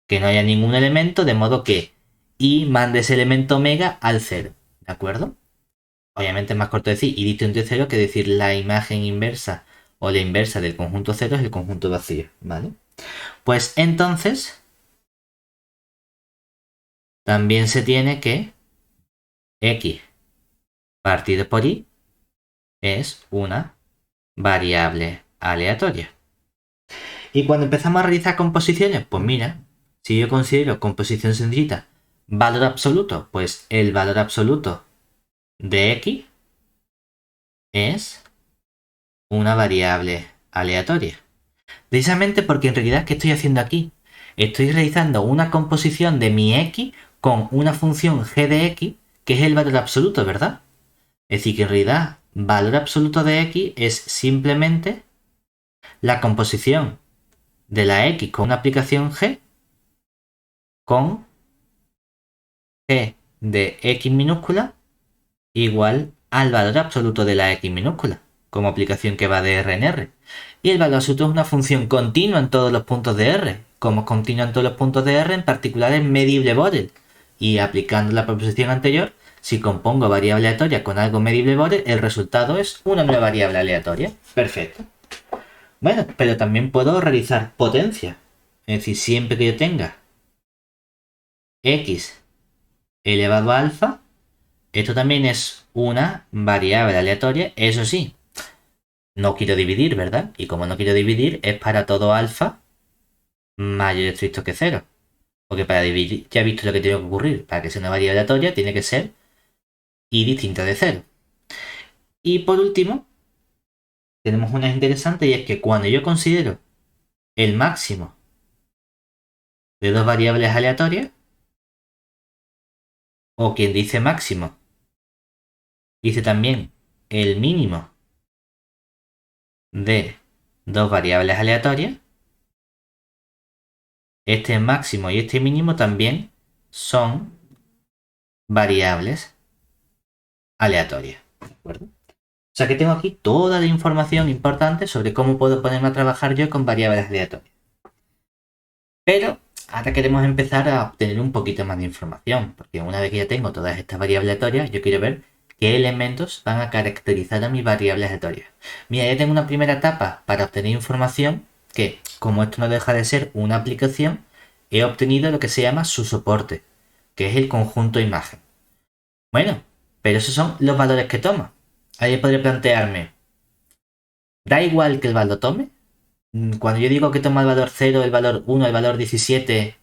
Que no haya ningún elemento, de modo que i mande ese elemento omega al 0. ¿De acuerdo? Obviamente es más corto decir i distinto de 0 que decir la imagen inversa o la inversa del conjunto 0 es el conjunto vacío. ¿Vale? Pues entonces también se tiene que x partido por y es una variable aleatoria. Y cuando empezamos a realizar composiciones, pues mira, si yo considero composición sencillita valor absoluto, pues el valor absoluto de x es una variable aleatoria. Precisamente porque en realidad, ¿qué estoy haciendo aquí? Estoy realizando una composición de mi x con una función g de x, que es el valor absoluto, ¿verdad? Es decir, que en realidad valor absoluto de x es simplemente la composición de la x con una aplicación g con g de x minúscula igual al valor absoluto de la x minúscula, como aplicación que va de R en R. Y el valor absoluto es una función continua en todos los puntos de R. Como es continua en todos los puntos de R, en particular es medible Borel. Y aplicando la proposición anterior, si compongo variable aleatoria con algo medible Borel, el resultado es una nueva variable aleatoria. Perfecto. Bueno, pero también puedo realizar potencia. Es decir, siempre que yo tenga x elevado a alfa, esto también es una variable aleatoria. Eso sí, no quiero dividir, ¿verdad? Y como no quiero dividir, es para todo alfa mayor y estricto que 0. Porque para dividir, ya he visto lo que tiene que ocurrir. Para que sea una variable aleatoria, tiene que ser y distinta de 0. Y por último, tenemos una interesante y es que cuando yo considero el máximo de dos variables aleatorias, o quien dice máximo, dice también el mínimo de dos variables aleatorias, este máximo y este mínimo también son variables aleatorias. ¿De acuerdo? O sea que tengo aquí toda la información importante sobre cómo puedo ponerme a trabajar yo con variables aleatorias. Pero ahora queremos empezar a obtener un poquito más de información, porque una vez que ya tengo todas estas variables aleatorias, yo quiero ver qué elementos van a caracterizar a mis variables aleatorias. Mira, ya tengo una primera etapa para obtener información que, como esto no deja de ser una aplicación, he obtenido lo que se llama su soporte, que es el conjunto imagen. Bueno, pero esos son los valores que toma. Ahí podría plantearme, ¿da igual que el valor tome? Cuando yo digo que toma el valor 0, el valor 1, el valor 17,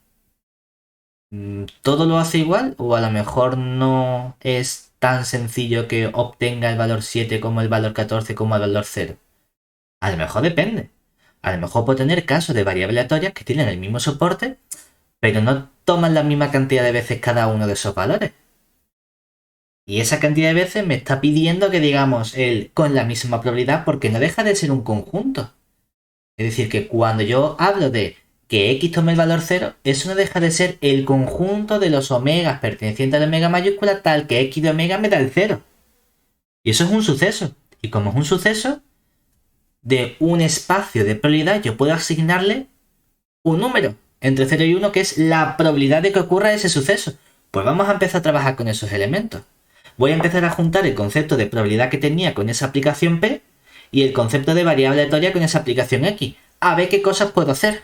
¿todo lo hace igual? ¿O a lo mejor no es tan sencillo que obtenga el valor 7 como el valor 14 como el valor 0? A lo mejor depende. A lo mejor puedo tener casos de variables aleatorias que tienen el mismo soporte, pero no toman la misma cantidad de veces cada uno de esos valores. Y esa cantidad de veces me está pidiendo que digamos el con la misma probabilidad porque no deja de ser un conjunto. Es decir, que cuando yo hablo de que x tome el valor 0, eso no deja de ser el conjunto de los omegas pertenecientes a la omega mayúscula tal que x de omega me da el 0. Y eso es un suceso. Y como es un suceso, de un espacio de probabilidad yo puedo asignarle un número entre 0 y 1 que es la probabilidad de que ocurra ese suceso. Pues vamos a empezar a trabajar con esos elementos. Voy a empezar a juntar el concepto de probabilidad que tenía con esa aplicación P y el concepto de variable aleatoria con esa aplicación X. A ver qué cosas puedo hacer.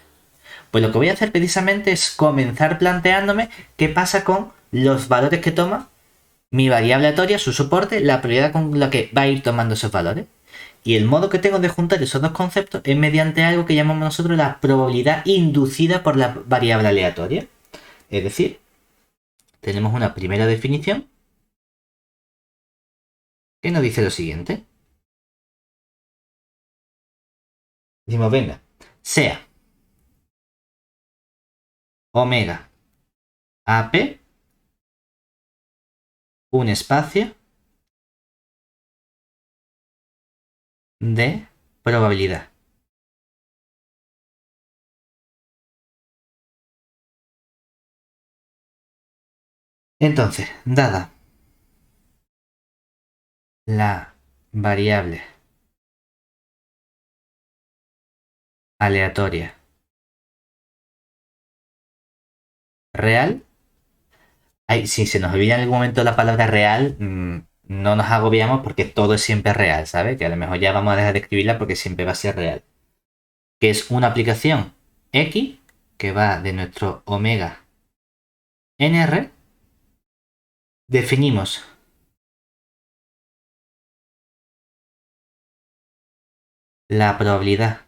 Pues lo que voy a hacer precisamente es comenzar planteándome qué pasa con los valores que toma mi variable aleatoria, su soporte, la probabilidad con la que va a ir tomando esos valores. Y el modo que tengo de juntar esos dos conceptos es mediante algo que llamamos nosotros la probabilidad inducida por la variable aleatoria. Es decir, tenemos una primera definición que nos dice lo siguiente. Decimos, venga, sea omega AP un espacio de probabilidad. Entonces, dada la variable aleatoria real, si se nos olvida en algún momento la palabra real, no nos agobiamos porque todo es siempre real, ¿sabes? Que a lo mejor ya vamos a dejar de escribirla porque siempre va a ser real. Que es una aplicación X que va de nuestro omega en R. Definimos la probabilidad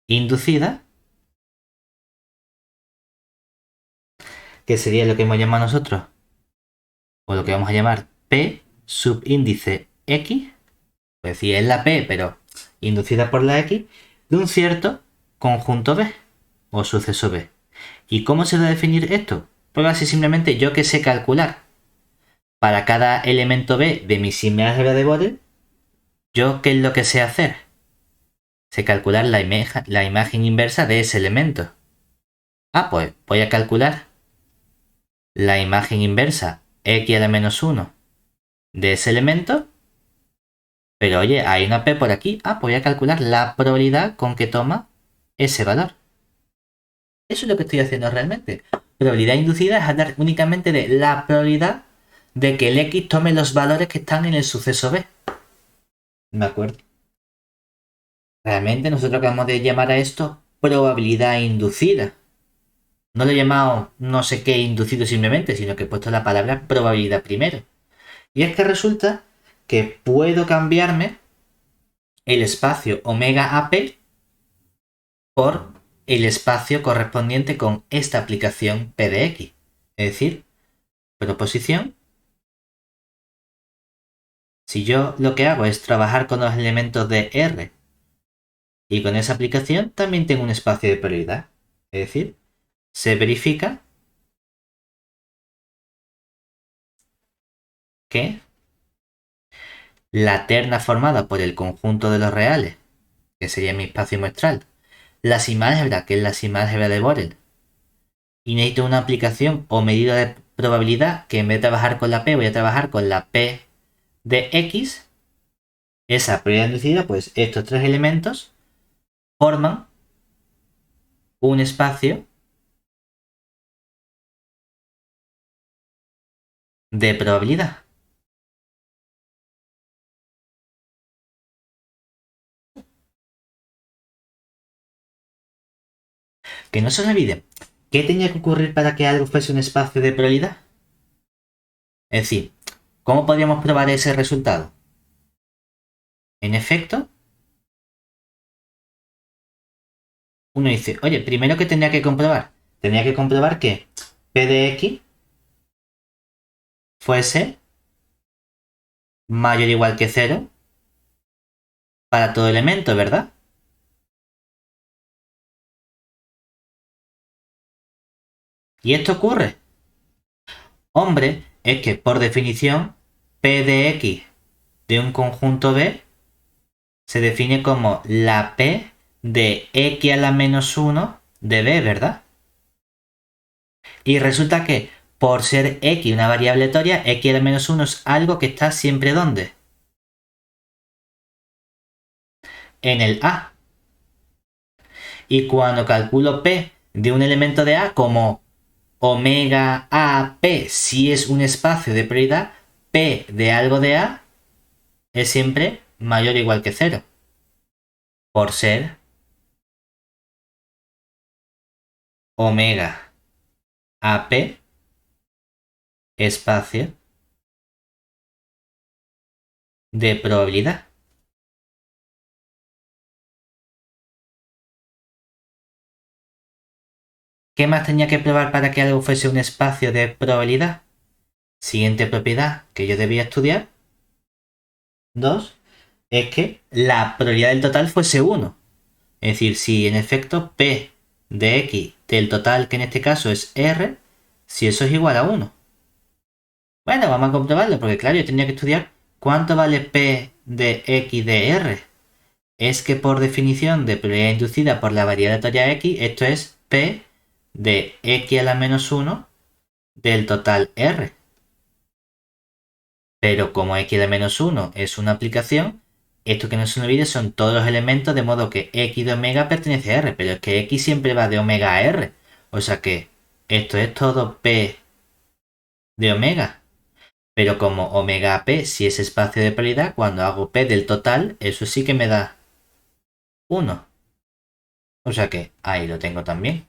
inducida, que sería lo que hemos llamado nosotros, o lo que vamos a llamar P subíndice X, es decir, es la P, pero inducida por la X, de un cierto conjunto B o suceso B. ¿Y cómo se va a definir esto? Pues así simplemente yo que sé calcular para cada elemento B de mi simple álgebra de Borel, yo qué es lo que sé hacer. Sé calcular la imagen inversa de ese elemento. Pues voy a calcular la imagen inversa x a la menos 1 de ese elemento. Pero oye, hay una p por aquí. Pues voy a calcular la probabilidad con que toma ese valor. Eso es lo que estoy haciendo realmente. Probabilidad inducida es hablar únicamente de la probabilidad de que el x tome los valores que están en el suceso b. ¿De acuerdo? Realmente nosotros acabamos de llamar a esto probabilidad inducida. No lo he llamado no sé qué inducido simplemente, sino que he puesto la palabra probabilidad primero. Y es que resulta que puedo cambiarme el espacio omega AP por el espacio correspondiente con esta aplicación P de X. Es decir, proposición. Si yo lo que hago es trabajar con los elementos de R y con esa aplicación también tengo un espacio de probabilidad. Es decir, se verifica que la terna formada por el conjunto de los reales, que sería mi espacio muestral, la simálgebra, que es la simálgebra de Borel, y necesito una aplicación o medida de probabilidad que en vez de trabajar con la P voy a trabajar con la P de X, esa probabilidad inducida, pues estos tres elementos forman un espacio de probabilidad. Que no se os olvide, ¿qué tenía que ocurrir para que algo fuese un espacio de probabilidad? Es decir, ¿cómo podríamos probar ese resultado? En efecto, uno dice, oye, primero que tenía que comprobar, tenía que comprobar que P de X fuese mayor o igual que 0 para todo elemento, ¿verdad? ¿Y esto ocurre? Hombre, es que por definición P de X de un conjunto B se define como la P de X a la menos 1 de B, ¿verdad? Y resulta que por ser X una variable aleatoria, X a la menos 1 es algo que está siempre ¿dónde? En el A. Y cuando calculo P de un elemento de A como omega AP, si es un espacio de prioridad, P de algo de A es siempre mayor o igual que 0. Por ser omega AP espacio de probabilidad. ¿Qué más tenía que probar para que algo fuese un espacio de probabilidad? Siguiente propiedad que yo debía estudiar. 2. Es que la probabilidad del total fuese 1. Es decir, si en efecto P de X del total, que en este caso es R, si eso es igual a 1. Bueno, vamos a comprobarlo, porque claro, yo tenía que estudiar cuánto vale P de X de R. Es que por definición de probabilidad inducida por la variable aleatoria X, esto es P de X a la menos 1 del total R. Pero como X a la menos 1 es una aplicación, esto que no se olvide son todos los elementos, de modo que X de omega pertenece a R, pero es que X siempre va de omega a R. O sea que esto es todo P de omega. Pero como omega P si es espacio de probabilidad, cuando hago P del total, eso sí que me da 1. O sea que ahí lo tengo también.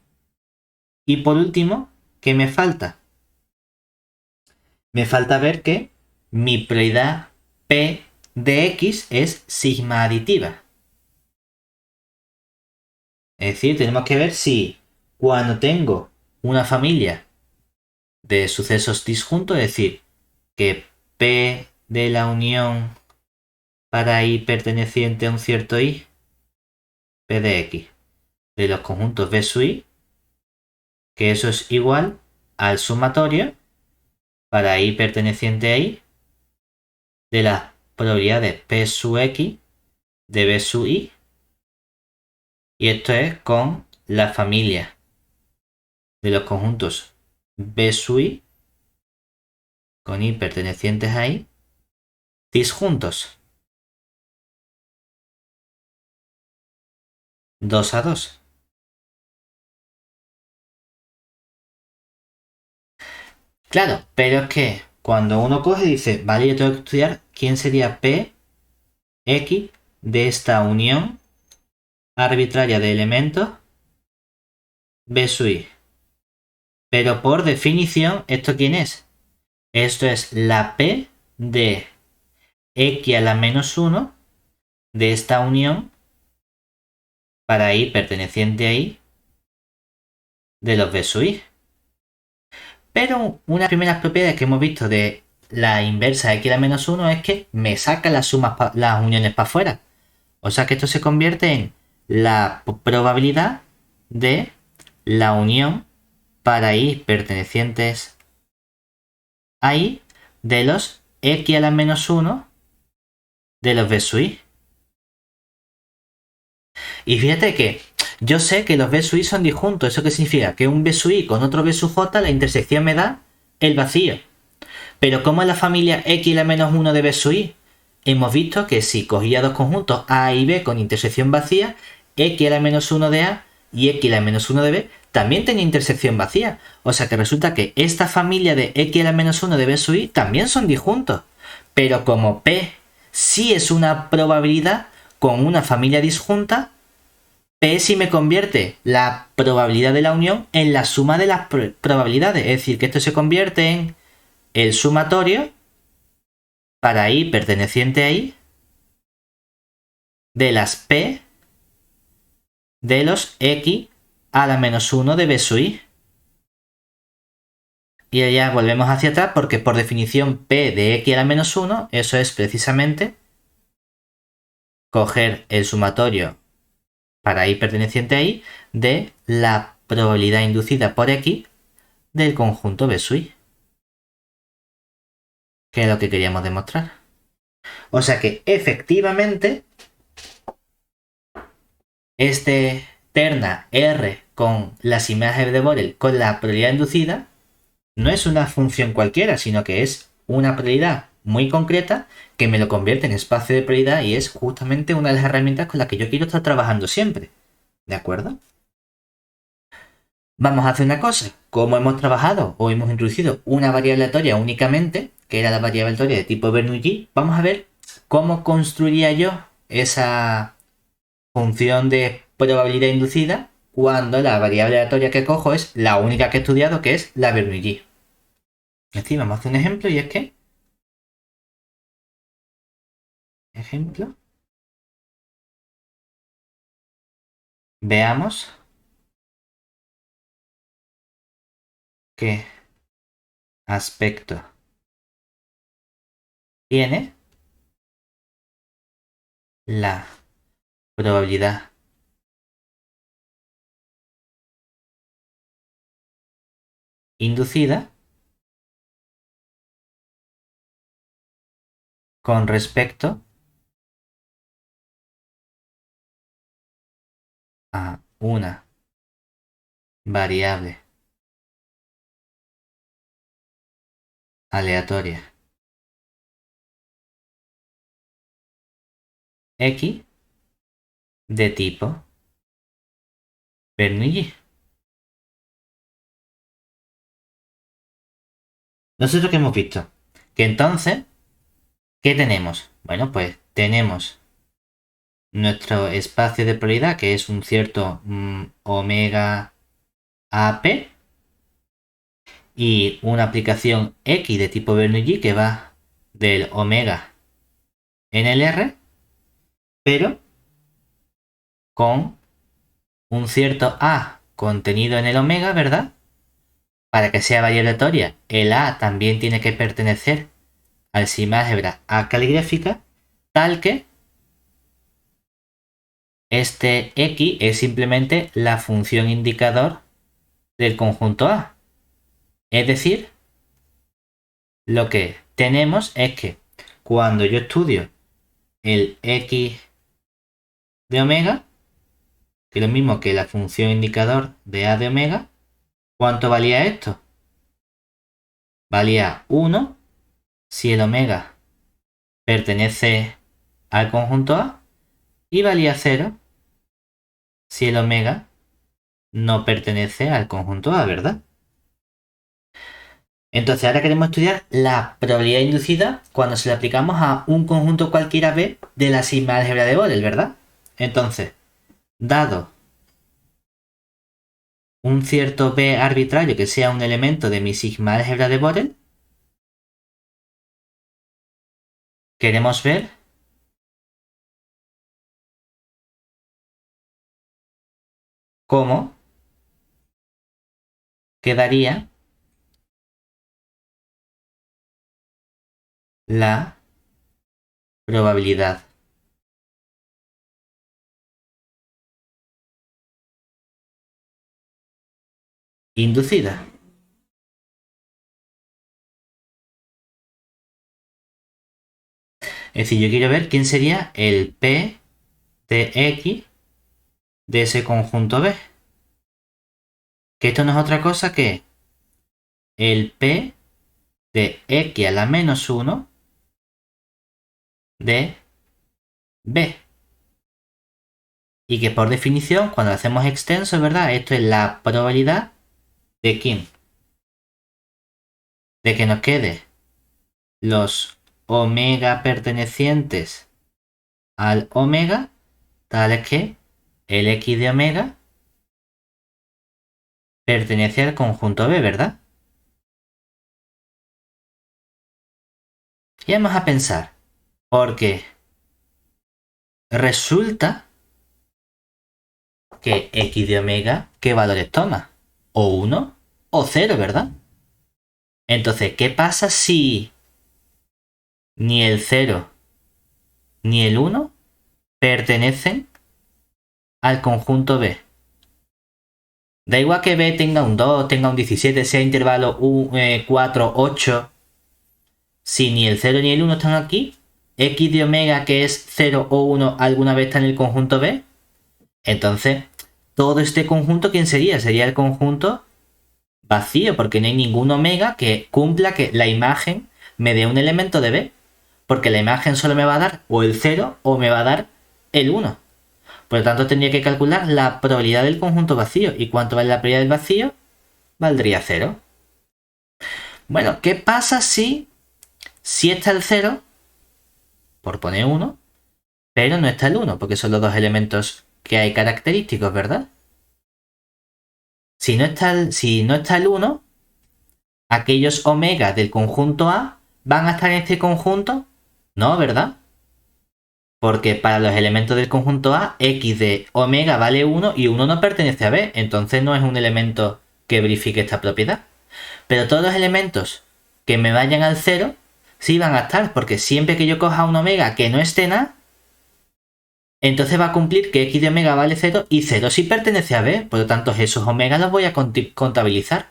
Y por último, ¿qué me falta? Me falta ver que mi probabilidad P de X es sigma aditiva. Es decir, tenemos que ver si cuando tengo una familia de sucesos disjuntos, es decir, que P de la unión para I perteneciente a un cierto I, P de X, de los conjuntos B sub I, que eso es igual al sumatorio para i perteneciente a i de las probabilidades P sub x de B sub i. Y esto es con la familia de los conjuntos B sub i con i pertenecientes a i disjuntos. 2 a 2. Claro, pero es que cuando uno coge y dice, vale, yo tengo que estudiar quién sería P, X de esta unión arbitraria de elementos B sub i. Pero por definición, ¿esto quién es? Esto es la P de X a la menos 1 de esta unión para i perteneciente a i de los B sub i. Pero una de las primeras propiedades que hemos visto de la inversa de x a la menos 1 es que me saca las uniones para afuera. O sea que esto se convierte en la probabilidad de la unión para i pertenecientes a i de los x a la menos 1 de los B sub i. Y fíjate que yo sé que los B sub i son disjuntos. ¿Eso qué significa? Que un B sub i con otro B sub j, la intersección me da el vacío. Pero como es la familia x a la menos 1 de B sub i, hemos visto que si cogía dos conjuntos A y B con intersección vacía, x a la menos 1 de A y x a la menos 1 de B también tenía intersección vacía. O sea que resulta que esta familia de x a la menos 1 de B sub i también son disjuntos. Pero como P sí es una probabilidad con una familia disjunta, P sí me convierte la probabilidad de la unión en la suma de las probabilidades. Es decir, que esto se convierte en el sumatorio para i perteneciente a i de las P de los x a la menos 1 de B sub i. Y allá volvemos hacia atrás porque por definición P de x a la menos 1, eso es precisamente coger el sumatorio para i perteneciente a i de la probabilidad inducida por x del conjunto B sub i. Que es lo que queríamos demostrar. O sea que efectivamente este terna R con las imágenes de Borel con la probabilidad inducida no es una función cualquiera, sino que es una probabilidad muy concreta que me lo convierte en espacio de probabilidad y es justamente una de las herramientas con las que yo quiero estar trabajando siempre. ¿De acuerdo? Vamos a hacer una cosa. Como hemos trabajado o hemos introducido una variable aleatoria únicamente, que era la variable aleatoria de tipo Bernoulli, vamos a ver cómo construiría yo esa función de probabilidad inducida cuando la variable aleatoria que cojo es la única que he estudiado, que es la Bernoulli. Aquí vamos a hacer un ejemplo y es que ejemplo, veamos qué aspecto tiene la probabilidad inducida con respecto a una variable aleatoria x de tipo Bernoulli. Nosotros que hemos visto que entonces, ¿qué tenemos? Bueno, pues tenemos nuestro espacio de probabilidad que es un cierto omega AP y una aplicación X de tipo Bernoulli que va del omega en el R, pero con un cierto A contenido en el omega, ¿verdad? Para que sea variable aleatoria, el A también tiene que pertenecer al sigma álgebra A caligráfica, tal que este X es simplemente la función indicador del conjunto A. Es decir, lo que tenemos es que cuando yo estudio el x de omega, que es lo mismo que la función indicador de A de omega, ¿cuánto valía esto? Valía 1 si el omega pertenece al conjunto A y valía 0 si el omega no pertenece al conjunto A, ¿verdad? Entonces ahora queremos estudiar la probabilidad inducida cuando se le aplicamos a un conjunto cualquiera B de la sigma álgebra de Borel, ¿verdad? Entonces, dado un cierto B arbitrario que sea un elemento de mi sigma álgebra de Borel, queremos ver cómo quedaría la probabilidad inducida. Es decir, yo quiero ver quién sería el P de X de ese conjunto B. Que esto no es otra cosa que el P de X a la menos 1 de B. Y que por definición, cuando lo hacemos extenso, ¿verdad? Esto es la probabilidad de ¿quién? De que nos quede los omega pertenecientes al omega, tales que el X de omega pertenece al conjunto B, ¿verdad? Y vamos a pensar, porque resulta que X de omega, ¿qué valores toma? O 1 o 0, ¿verdad? Entonces, ¿qué pasa si ni el 0 ni el 1 pertenecen al conjunto B? Da igual que B tenga un 2, tenga un 17, sea intervalo 4, 8. Si ni el 0 ni el 1 están aquí, X de omega, que es 0 o 1, alguna vez está en el conjunto B. Entonces, todo este conjunto, ¿quién sería? Sería el conjunto vacío, porque no hay ningún omega que cumpla que la imagen me dé un elemento de B. Porque la imagen solo me va a dar o el 0 o me va a dar el 1. Por lo tanto, tendría que calcular la probabilidad del conjunto vacío. ¿Y cuánto vale la probabilidad del vacío? Valdría 0. Bueno, ¿qué pasa si está el 0, por poner 1, pero no está el 1? Porque son los dos elementos que hay característicos, ¿verdad? Si no está el 1, aquellos omega del conjunto A van a estar en este conjunto. No, ¿verdad? Porque para los elementos del conjunto A, X de omega vale 1 y 1 no pertenece a B. Entonces no es un elemento que verifique esta propiedad. Pero todos los elementos que me vayan al 0 sí van a estar. Porque siempre que yo coja un omega que no esté en A, entonces va a cumplir que X de omega vale 0 y 0 sí pertenece a B. Por lo tanto, esos omega los voy a contabilizar.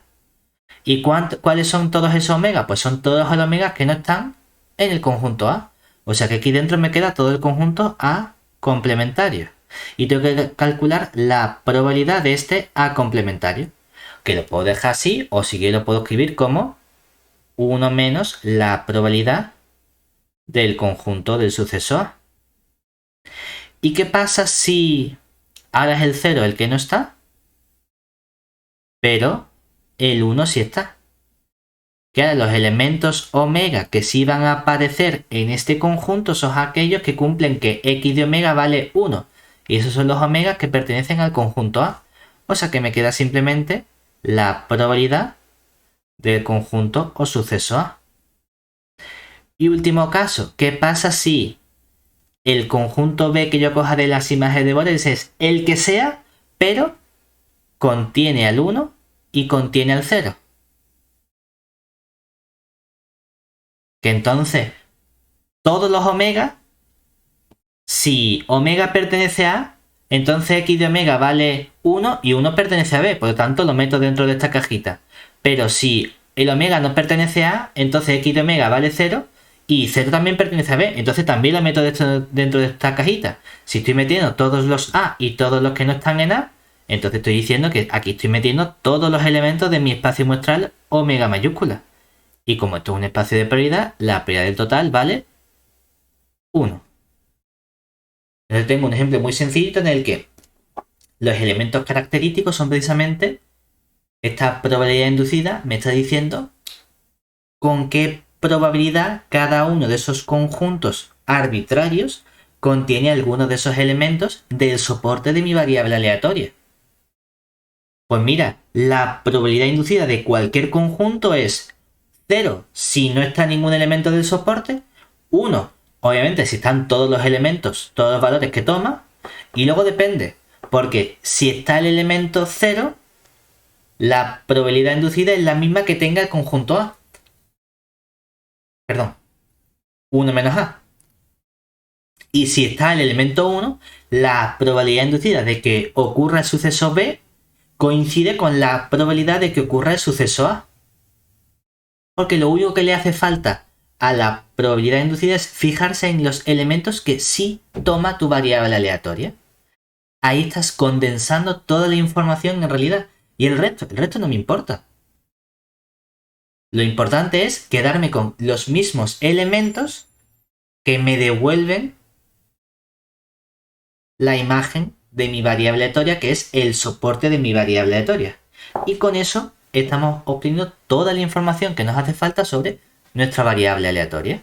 ¿Y cuáles son todos esos omega? Pues son todos los omegas que no están en el conjunto A. O sea que aquí dentro me queda todo el conjunto A complementario. Y tengo que calcular la probabilidad de este A complementario. Que lo puedo dejar así, o si quiero lo puedo escribir como 1 menos la probabilidad del conjunto del suceso A. ¿Y qué pasa si ahora es el 0 el que no está? Pero el 1 sí está. Que ahora los elementos omega que sí van a aparecer en este conjunto son aquellos que cumplen que X de omega vale 1. Y esos son los omegas que pertenecen al conjunto A. O sea que me queda simplemente la probabilidad del conjunto o suceso A. Y último caso, ¿qué pasa si el conjunto B que yo coja de las imágenes de Borel es el que sea, pero contiene al 1 y contiene al 0? Que entonces todos los omega, si omega pertenece a A, Entonces x de omega vale 1 y 1 pertenece a b, por lo tanto lo meto dentro de esta cajita. Pero si el omega no pertenece a a, entonces x de omega vale 0 y 0 también pertenece a b, entonces también lo meto dentro de esta cajita. Si estoy metiendo todos los a y todos los que no están en a, entonces estoy diciendo que aquí estoy metiendo todos los elementos de mi espacio muestral omega mayúscula. Y como esto es un espacio de prioridad, la prioridad del total vale 1. Entonces tengo un ejemplo muy sencillito en el que los elementos característicos son precisamente esta probabilidad inducida, me está diciendo con qué probabilidad cada uno de esos conjuntos arbitrarios contiene alguno de esos elementos del soporte de mi variable aleatoria. Pues mira, la probabilidad inducida de cualquier conjunto es 0 si no está ningún elemento del soporte, 1 obviamente si están todos los elementos, todos los valores que toma, y luego depende, porque si está el elemento 0, la probabilidad inducida es la misma que tenga el conjunto A. Perdón, 1 menos A. Y si está el elemento 1, la probabilidad inducida de que ocurra el suceso B coincide con la probabilidad de que ocurra el suceso A. Porque lo único que le hace falta a la probabilidad inducida es fijarse en los elementos que sí toma tu variable aleatoria. Ahí estás condensando toda la información en realidad. Y el resto no me importa. Lo importante es quedarme con los mismos elementos que me devuelven la imagen de mi variable aleatoria, que es el soporte de mi variable aleatoria. Y con eso estamos obteniendo toda la información que nos hace falta sobre nuestra variable aleatoria.